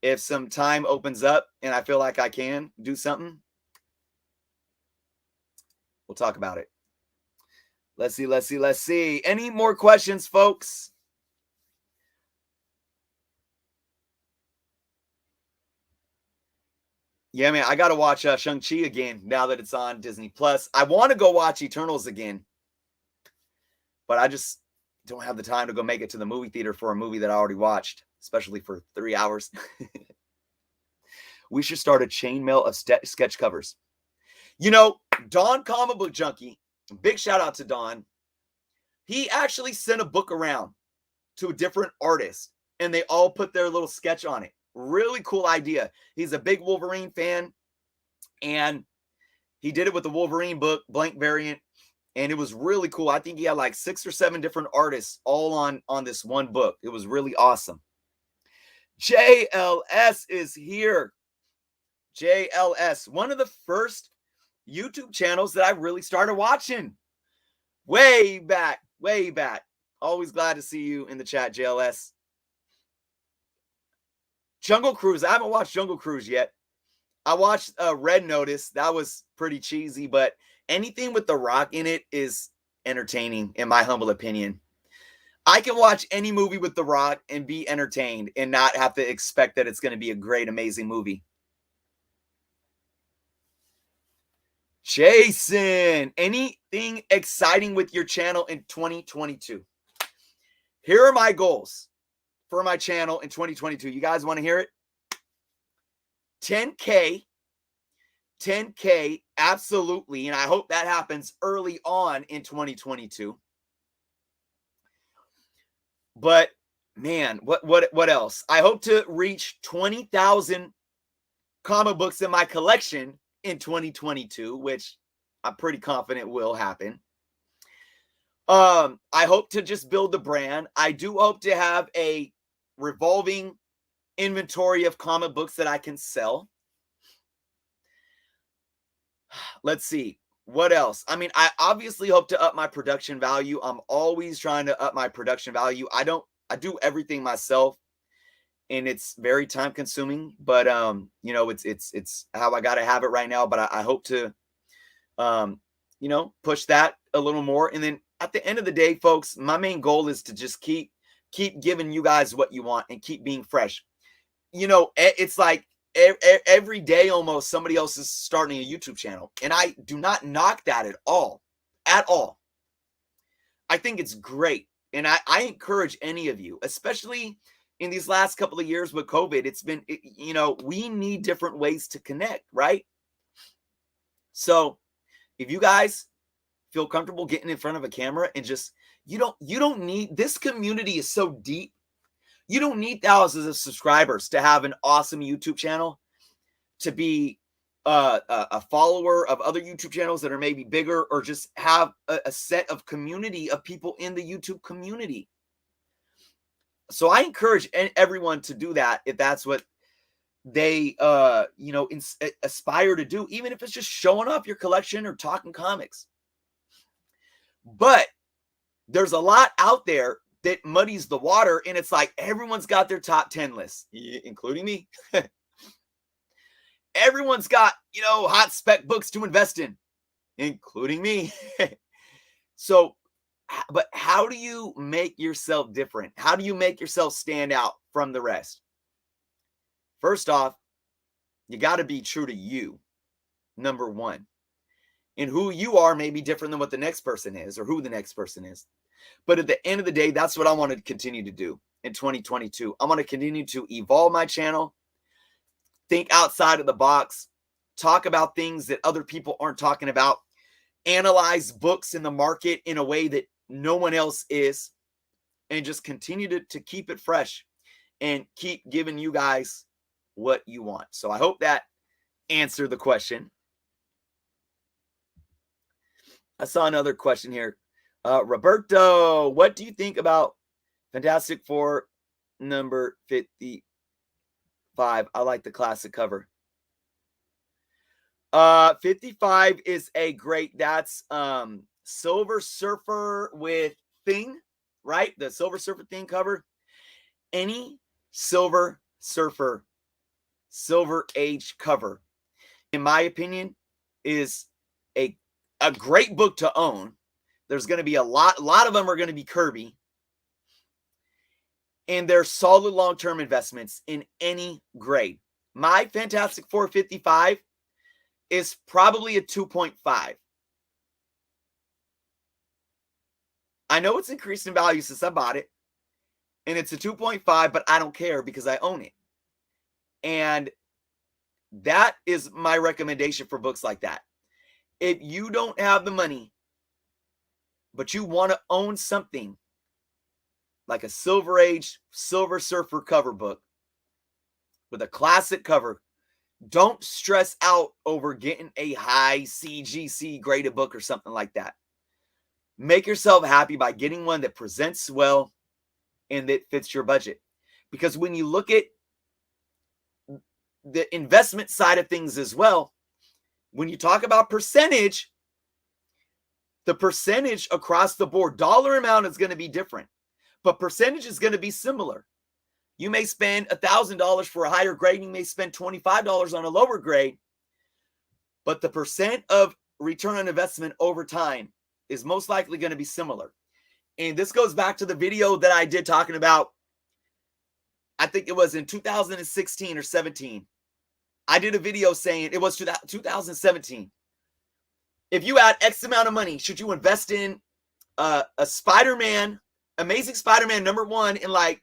if some time opens up and I feel like I can do something, we'll talk about it. Let's see. Any more questions, folks? Yeah, man, I got to watch Shang-Chi again now that it's on Disney Plus. I want to go watch Eternals again, but I just don't have the time to go make it to the movie theater for a movie that I already watched, especially for 3 hours. We should start a chainmail of sketch covers. Don Comic Book Junkie, big shout out to Don. He actually sent a book around to a different artist, and they all put their little sketch on it. Really cool idea. He's a big Wolverine fan, and he did it with the Wolverine book, blank variant, and it was really cool. I think he had like 6 or 7 different artists all on this one book. It was really awesome. JLS is here. JLS, one of the first YouTube channels that I really started watching. Way back. Always glad to see you in the chat, JLS. Jungle Cruise. I haven't watched Jungle Cruise yet. I watched Red Notice. That was pretty cheesy, but anything with The Rock in it is entertaining, in my humble opinion. I can watch any movie with The Rock and be entertained and not have to expect that it's going to be a great, amazing movie. Jason, anything exciting with your channel in 2022? Here are my goals for my channel in 2022. You guys want to hear it? 10K, absolutely. And I hope that happens early on in 2022. But man, what else? I hope to reach 20,000 comic books in my collection in 2022, which I'm pretty confident will happen. I hope to just build the brand. I do hope to have a revolving inventory of comic books that I can sell. Let's see. What else? I mean, I obviously hope to up my production value. I'm always trying to up my production value. I do everything myself, and it's very time consuming, but it's how I got to have it right now. But I hope to push that a little more. And then at the end of the day, folks, my main goal is to just keep giving you guys what you want and keep being fresh. It's like every day almost somebody else is starting a YouTube channel, and I do not knock that at all. I think it's great, and I encourage any of you, especially in these last couple of years with COVID. It's been, we need different ways to connect, right? So if you guys feel comfortable getting in front of a camera and just, you don't need, this community is so deep. You don't need thousands of subscribers to have an awesome YouTube channel, to be a follower of other YouTube channels that are maybe bigger, or just have a set of community of people in the YouTube community. So I encourage everyone to do that if that's what they aspire to do, even if it's just showing off your collection or talking comics. But there's a lot out there that muddies the water, and it's like everyone's got their top 10 lists, including me. Everyone's got, hot spec books to invest in, including me. So, but how do you make yourself different? How do you make yourself stand out from the rest? First off, you got to be true to you, number one. And who you are may be different than what the next person is, or who the next person is. But at the end of the day, that's what I want to continue to do in 2022. I want to continue to evolve my channel, think outside of the box, talk about things that other people aren't talking about, analyze books in the market in a way that no one else is, and just continue to keep it fresh and keep giving you guys what you want. So I hope that answered the question. I saw another question here. Roberto, what do you think about Fantastic Four number 55? I like the classic cover. 55 is a great, that's Silver Surfer with Thing, right? The Silver Surfer Thing cover. Any Silver Surfer Silver Age cover, in my opinion, is a great book to own. There's going to be a lot of them are going to be Kirby, and they're solid long-term investments in any grade. My Fantastic Four 55 is probably a 2.5. I know it's increased in value since I bought it, and it's a 2.5, but I don't care because I own it. And that is my recommendation for books like that. If you don't have the money, but you want to own something like a Silver Age, Silver Surfer cover book with a classic cover, don't stress out over getting a high CGC graded book or something like that. Make yourself happy by getting one that presents well and that fits your budget. Because when you look at the investment side of things as well, when you talk about percentage, the percentage across the board, dollar amount is going to be different, but percentage is going to be similar. You may spend $1,000 for a higher grade, you may spend $25 on a lower grade, but the percent of return on investment over time is most likely going to be similar. And this goes back to the video that I did talking about, I think it was in 2016 or 17. I did a video saying it was 2017. If you had X amount of money, should you invest in a Spider-Man, Amazing Spider-Man #1 in like,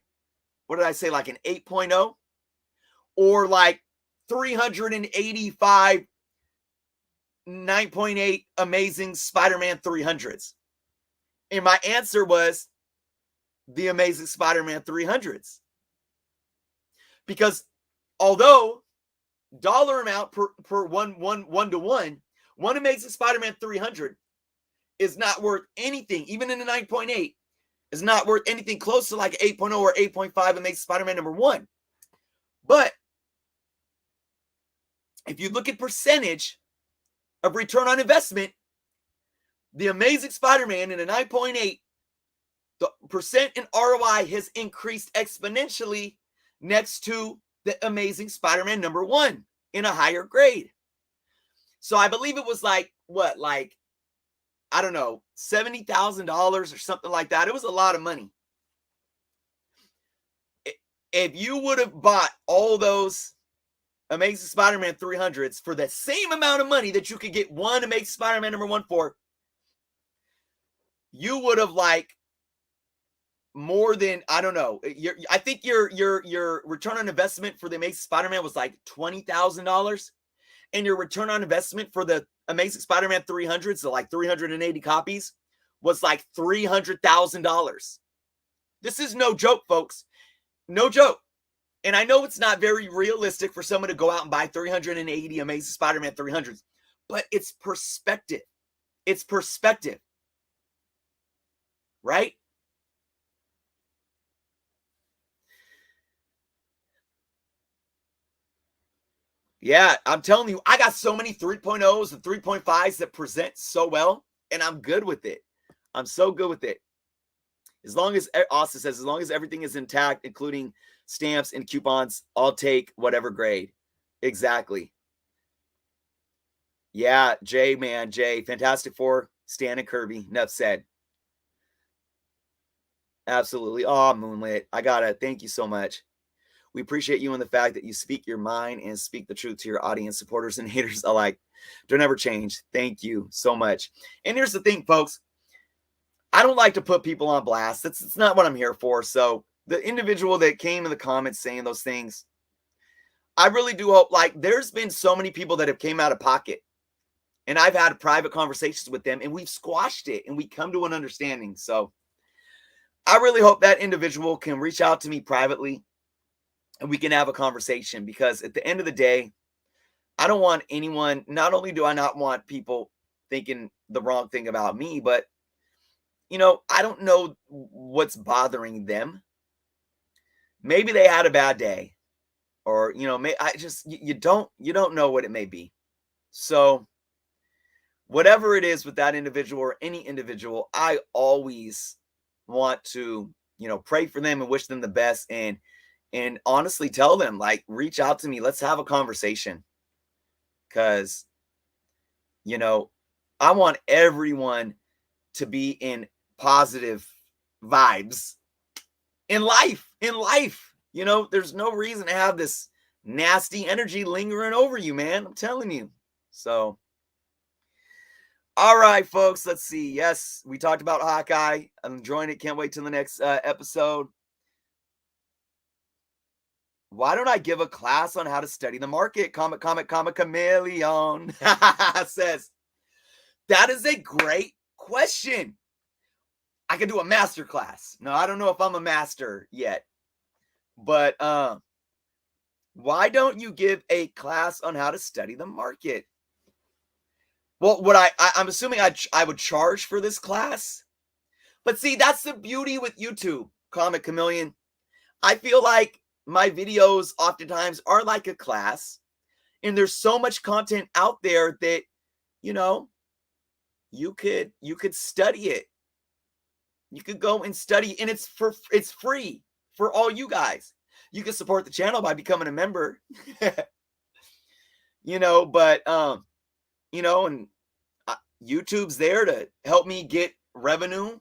what did I say, like an 8.0? Or like 385 9.8 Amazing Spider-Man 300s? And my answer was the Amazing Spider-Man 300s. Because although dollar amount per one to one Amazing Spider-Man 300 is not worth anything, even in the 9.8, is not worth anything close to like 8.0 or 8.5 Amazing Spider-Man #1. But if you look at percentage of return on investment, the Amazing Spider-Man in a 9.8, the percent in ROI has increased exponentially next to the Amazing Spider-Man #1 in a higher grade. So I believe it was like, what, like, I don't know, $70,000 or something like that. It was a lot of money. If you would have bought all those Amazing Spider-Man 300s for the same amount of money that you could get one Amazing Spider-Man #1 for, you would have like more than, I don't know. I think your return on investment for the Amazing Spider-Man was like $20,000, and your return on investment for the Amazing Spider-Man 300s, so like 380 copies, was like $300,000. This is no joke, folks. No joke. And I know it's not very realistic for someone to go out and buy 380 Amazing Spider-Man 300s, but it's perspective. It's perspective, right? Yeah, I'm telling you, I got so many 3.0s and 3.5s that present so well, and I'm good with it. I'm so good with it. As long as Austin says, as long as everything is intact, including stamps and coupons, I'll take whatever grade. Exactly. Yeah, Jay, man, Jay, Fantastic Four, Stan and Kirby. Enough said. Absolutely. Oh, Moonlit. I gotta thank you so much. We appreciate you and the fact that you speak your mind and speak the truth to your audience, supporters and haters alike. Don't ever change. Thank you so much. And here's the thing, folks. I don't like to put people on blast. That's not what I'm here for. So the individual that came in the comments saying those things, I really do hope, like, there's been so many people that have came out of pocket, and I've had private conversations with them, and we've squashed it, and we come to an understanding. So I really hope that individual can reach out to me privately, and we can have a conversation, because at the end of the day, I don't want anyone, not only do I not want people thinking the wrong thing about me, but I don't know what's bothering them. Maybe they had a bad day, or you don't know what it may be. So whatever it is with that individual or any individual, I always want to, pray for them and wish them the best, and honestly tell them, like, reach out to me. Let's have a conversation, because, I want everyone to be in positive vibes in life. There's no reason to have this nasty energy lingering over you, man. I'm telling you. So, all right, folks, let's see. Yes, we talked about Hawkeye. I'm enjoying it. Can't wait till the next episode. Why don't I give a class on how to study the market? Comic Chameleon says, that is a great question. I could do a master class. No, I don't know if I'm a master yet, but why don't you give a class on how to study the market? Well, I'm assuming I would charge for this class, but see, that's the beauty with YouTube, Comic Chameleon. I feel like my videos oftentimes are like a class, and there's so much content out there that, you could study it. You could go and study, and it's free for all you guys. You can support the channel by becoming a member. But and YouTube's there to help me get revenue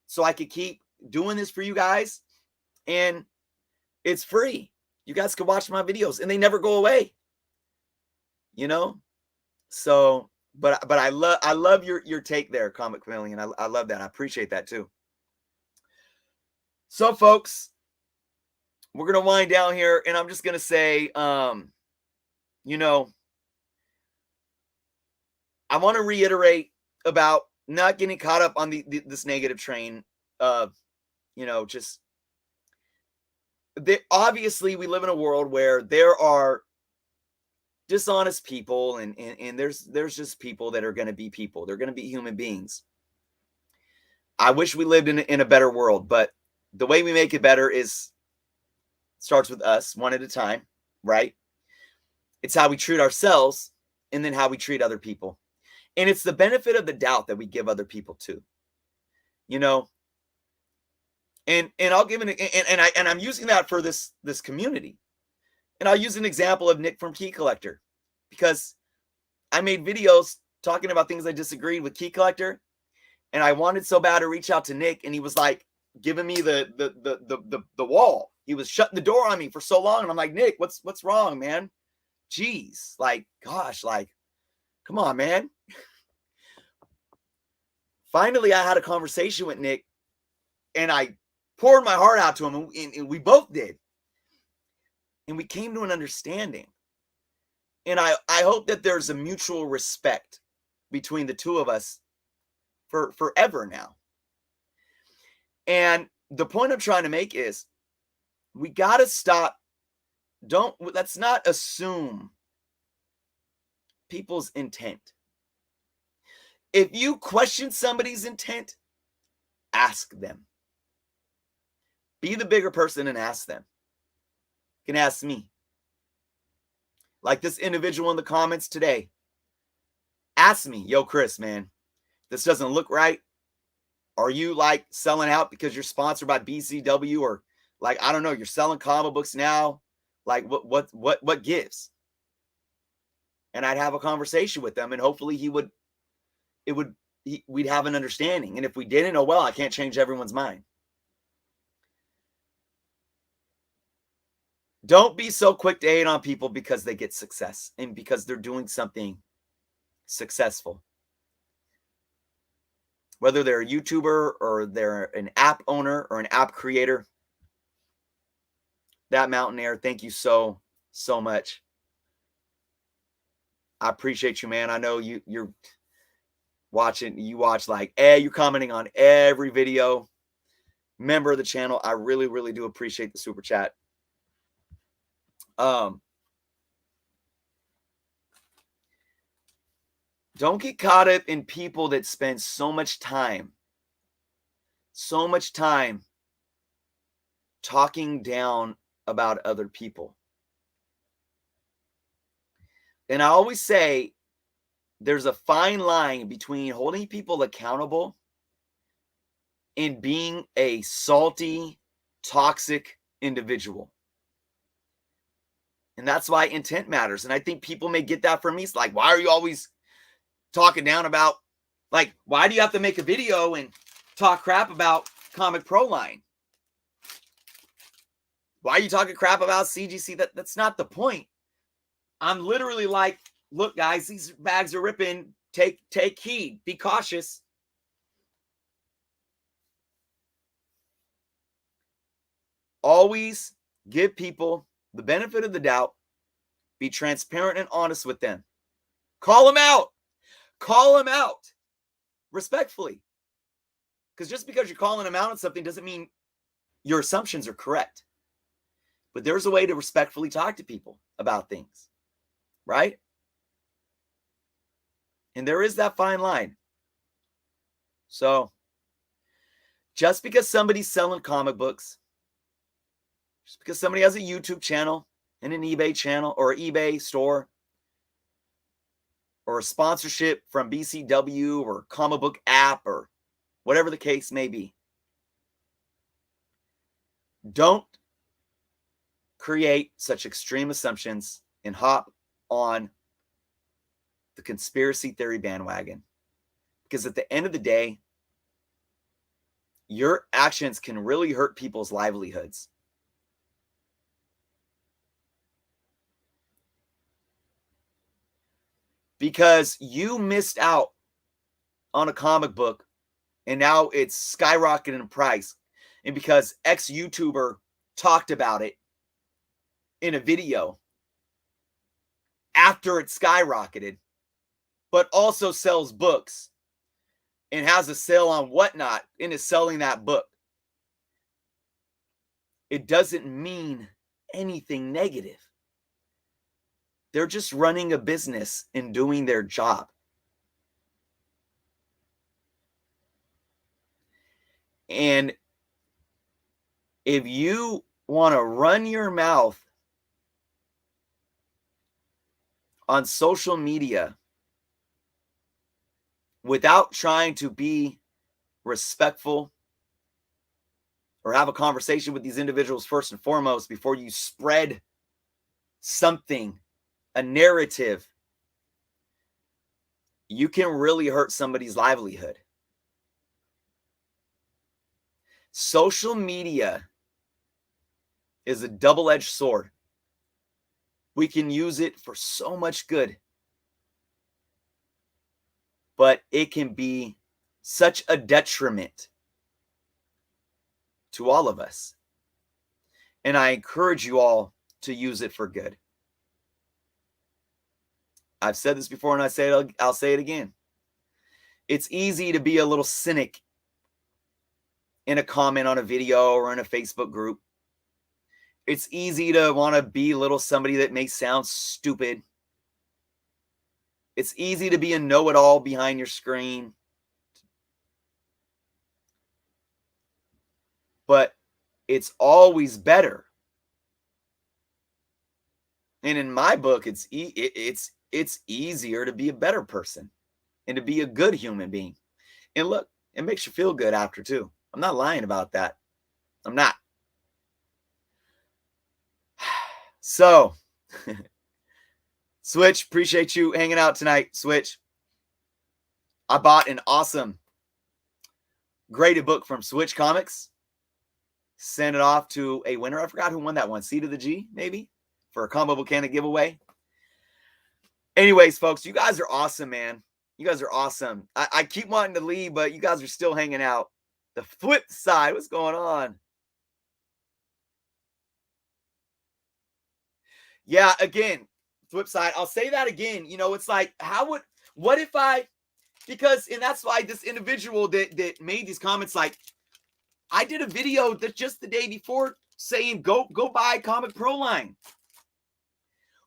so I could keep doing this for you guys, and it's free. You guys can watch my videos, and they never go away. So, but I love your take there, Comic Chameleon. I love that. I appreciate that too. So, folks, we're gonna wind down here, and I'm just gonna say, I want to reiterate about not getting caught up on this negative train of, just obviously we live in a world where there are dishonest people, and there's just people that are going to be people. They're going to be human beings. I wish we lived in a better world, but the way we make it better starts with us, one at a time, right? It's how we treat ourselves, and then how we treat other people. And it's the benefit of the doubt that we give other people too. And I'll give and I'm using that for this community. And I'll use an example of Nick from Key Collector, because I made videos talking about things I disagreed with Key Collector, and I wanted so bad to reach out to Nick, and he was like giving me the wall. He was shutting the door on me for so long, and I'm like, Nick, what's wrong, man? Jeez, like, gosh, like, come on, man. Finally, I had a conversation with Nick, and I poured my heart out to him, and we both did. And we came to an understanding. And I hope that there's a mutual respect between the two of us for forever now. And the point I'm trying to make is, we got to stop let's not assume people's intent. If you question somebody's intent, ask them. Be the bigger person and ask them. You can ask me. Like this individual in the comments today. Ask me, yo, Chris, man, this doesn't look right. Are you like selling out because you're sponsored by BCW, or like, I don't know, you're selling comic books now? Like what gives? And I'd have a conversation with them, and hopefully we'd have an understanding. And if we didn't, oh well, I can't change everyone's mind. Don't be so quick to hate on people because they get success and because they're doing something successful. Whether they're a YouTuber or they're an app owner or an app creator. That Mountain Air, thank you so much. I appreciate you, man. I know you're watching. You watch like, you're commenting on every video. Member of the channel. I really, really do appreciate the super chat. Don't get caught up in people that spend so much time talking down about other people. And I always say there's a fine line between holding people accountable and being a salty, toxic individual. And that's why intent matters. And I think people may get that from me. It's like, why are you always talking down about, like, why do you have to make a video and talk crap about Comic Pro Line? Why are you talking crap about CGC? That's not the point. I'm literally like, look, guys, these bags are ripping. Take heed. Be cautious. Always give people the benefit of the doubt. Be transparent and honest with them. Call them out. Call them out respectfully. Because just because you're calling them out on something doesn't mean your assumptions are correct. But there's a way to respectfully talk to people about things, right? And there is that fine line. So just because somebody's selling comic books, just because somebody has a YouTube channel and an eBay channel or an eBay store or a sponsorship from BCW or comic book app or whatever the case may be, don't create such extreme assumptions and hop on the conspiracy theory bandwagon. Because at the end of the day, your actions can really hurt people's livelihoods. Because you missed out on a comic book and now it's skyrocketed in price. And because X YouTuber talked about it in a video after it skyrocketed, but also sells books and has a sale on Whatnot and is selling that book, it doesn't mean anything negative. They're just running a business and doing their job. And if you want to run your mouth on social media without trying to be respectful or have a conversation with these individuals first and foremost before you spread something, a narrative, you can really hurt somebody's livelihood. Social media is a double-edged sword. We can use it for so much good, but it can be such a detriment to all of us. And I encourage you all to use it for good. I've said this before and I'll say it again. It's easy to be a little cynic in a comment on a video or in a Facebook group It's easy to want to belittle somebody that may sound stupid. It's easy to be a know-it-all behind your screen. But it's always better. And in my book, it's easier to be a better person and to be a good human being. And look, it makes you feel good after too. I'm not lying about that. I'm not. So, Switch, appreciate you hanging out tonight, Switch. I bought an awesome graded book from Switch Comics. Sent it off to a winner. I forgot who won that one. C to the G, maybe, for a combo mechanic giveaway. Anyways, folks, you guys are awesome, man. You guys are awesome. I keep wanting to leave, but you guys are still hanging out. The flip side, what's going on? Yeah, again, flip side. I'll say that again. You know, it's like, what if I, because, and that's why this individual that made these comments, like, I did a video that just the day before saying, go buy Comic Pro Line.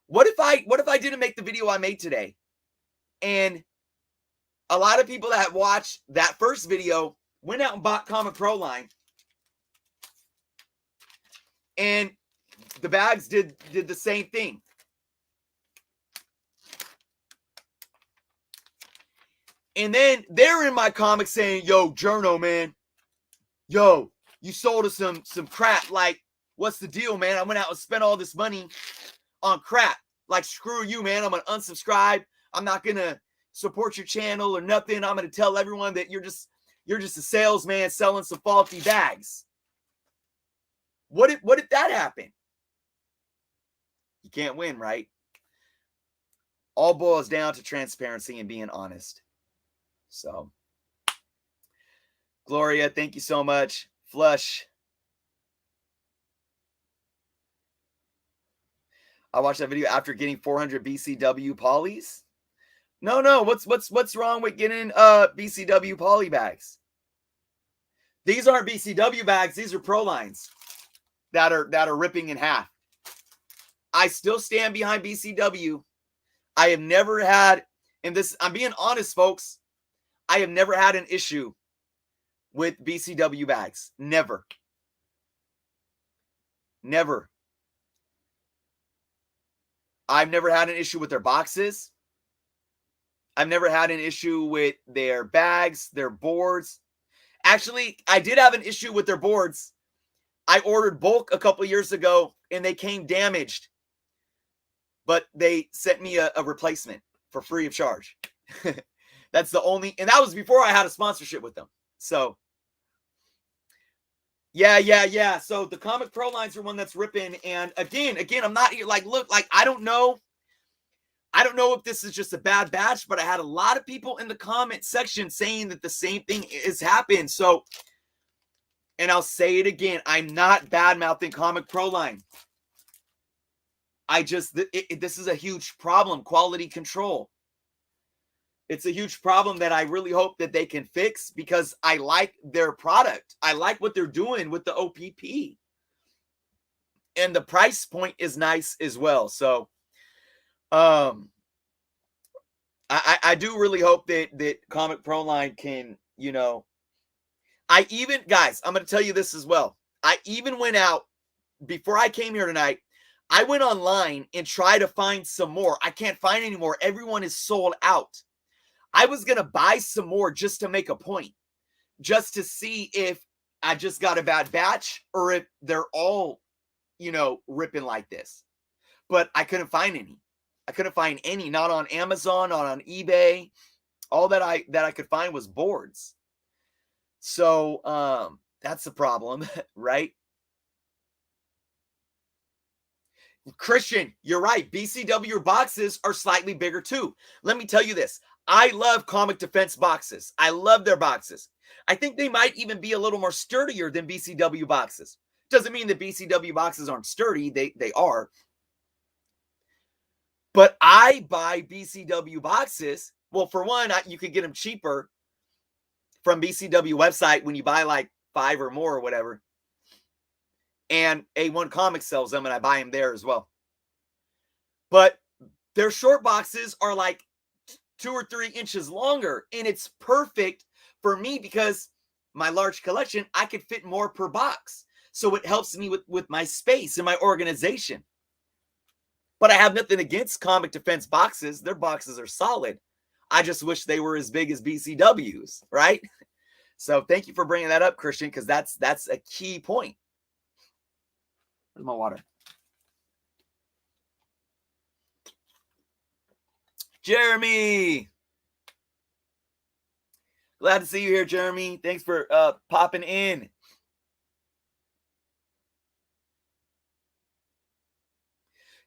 What if I didn't make the video I made today? And a lot of people that watched that first video went out and bought Comic Pro Line. And the bags did the same thing. And then they're in my comments saying, yo, Journo, man. Yo, you sold us some crap. Like, what's the deal, man? I went out and spent all this money on crap. Like, screw you, man. I'm going to unsubscribe. I'm not going to support your channel or nothing. I'm going to tell everyone that you're just a salesman selling some faulty bags. What if that happened? You can't win, right? All boils down to transparency and being honest. So, Gloria, thank you so much. Flush. I watched that video after getting 400 BCW polys. No. What's wrong with getting BCW poly bags? These aren't BCW bags. These are Pro Lines that are ripping in half. I still stand behind BCW. I have never had, and this, I'm being honest, folks, I have never had an issue with BCW bags. Never. Never. I've never had an issue with their boxes. I've never had an issue with their bags, their boards. Actually, I did have an issue with their boards. I ordered bulk a couple years ago and they came damaged. But they sent me a replacement for free of charge. That's the only, and that was before I had a sponsorship with them. So, yeah. So the Comic Pro Lines are one that's ripping. And again, I'm not here, like, look, like, I don't know if this is just a bad batch, but I had a lot of people in the comment section saying that the same thing has happened. So, and I'll say it again, I'm not bad-mouthing Comic Pro Line. This is a huge problem, quality control. It's a huge problem that I really hope that they can fix because I like their product. I like what they're doing with the OPP. And the price point is nice as well. So, I do really hope that Comic Pro Line can, you know, guys, I'm going to tell you this as well. I even went out before I came here tonight. I went online and tried to find some more. I can't find any more. Everyone is sold out. I was going to buy some more just to make a point, just to see if I just got a bad batch or if they're all, you know, ripping like this. But I couldn't find any. I couldn't find any, not on Amazon, not on eBay. All that I could find was boards. So that's the problem, right? Christian, you're right. BCW boxes are slightly bigger too. Let me tell you this. I love Comic Defense boxes. I love their boxes. I think they might even be a little more sturdier than BCW boxes. Doesn't mean that BCW boxes aren't sturdy. They are. But I buy BCW boxes. Well, for one, you could get them cheaper from BCW website when you buy like 5 or more or whatever. And A1 Comics sells them, and I buy them there as well. But their short boxes are like 2 or 3 inches longer, and it's perfect for me because my large collection, I could fit more per box. So it helps me with my space and my organization. But I have nothing against Comic Defense boxes. Their boxes are solid. I just wish they were as big as BCW's, right? So thank you for bringing that up, Christian, because that's a key point. Where's my water? Jeremy. Glad to see you here, Jeremy. Thanks for popping in.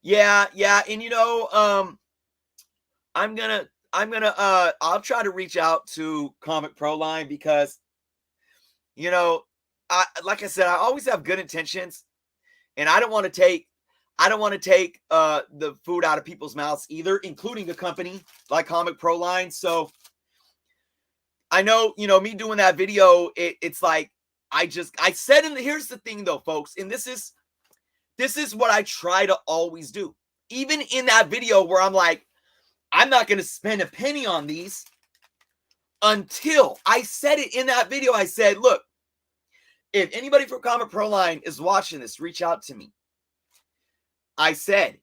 Yeah, and I'll try to reach out to Comic Pro Line because like I said, I always have good intentions, and I don't want to take the food out of people's mouths either, including a company like Comic Pro Line. So I know, me doing that video, it's like I said here's the thing though, folks, and this is what I try to always do. Even in that video where I'm like, I'm not going to spend a penny on these until I said it in that video. I said, look, if anybody from Comic Pro Line is watching this, reach out to me. I said,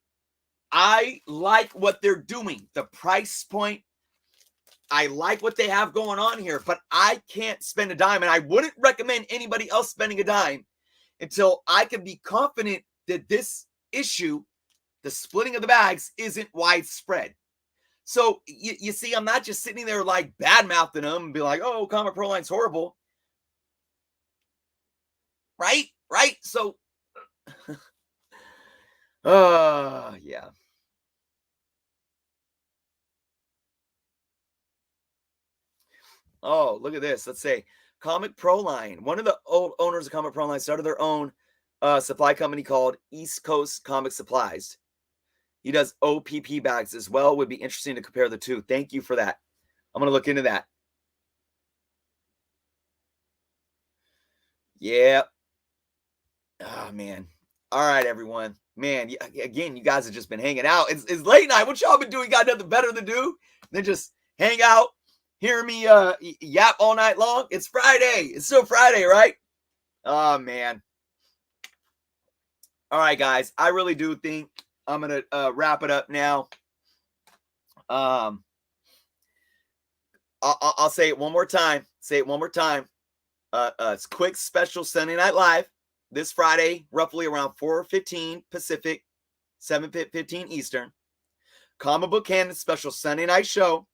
I like what they're doing. The price point, I like what they have going on here, but I can't spend a dime, and I wouldn't recommend anybody else spending a dime until I can be confident that this issue, the splitting of the bags, isn't widespread. So you see, I'm not just sitting there like bad-mouthing them and be like, oh, Comic Pro Line's horrible. Right? So, yeah. Oh, look at this. Let's say Comic Pro Line. One of the old owners of Comic Pro Line started their own supply company called East Coast Comic Supplies. He does OPP bags as well. Would be interesting to compare the two. Thank you for that. I'm going to look into that. Yeah. Oh, man. All right, everyone. Man, again, you guys have just been hanging out. It's late night. What y'all been doing? Got nothing better to do than just hang out, hear me yap all night long? It's Friday. It's still Friday, right? Oh, man. All right, guys. I really do think I'm going to wrap it up now. I'll say it one more time. It's quick special Sunday Night Live this Friday, roughly around 4:15 Pacific, 7:15 Eastern. Comic Book Canon special Sunday night show,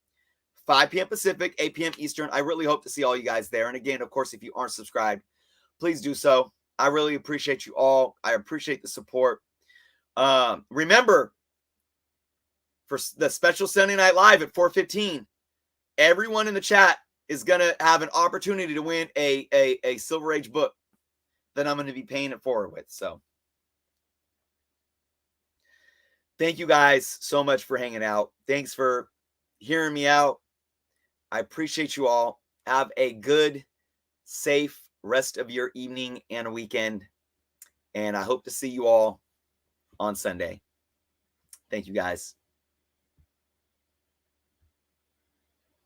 5 p.m. Pacific, 8 p.m. Eastern. I really hope to see all you guys there. And again, of course, if you aren't subscribed, please do so. I really appreciate you all. I appreciate the support. Remember, for the special Sunday Night Live at 4:15, everyone in the chat is going to have an opportunity to win a Silver Age book that I'm going to be paying it forward with. So thank you guys so much for hanging out. Thanks for hearing me out. I appreciate you all. Have a good, safe rest of your evening and weekend. And I hope to see you all on Sunday. Thank you, guys.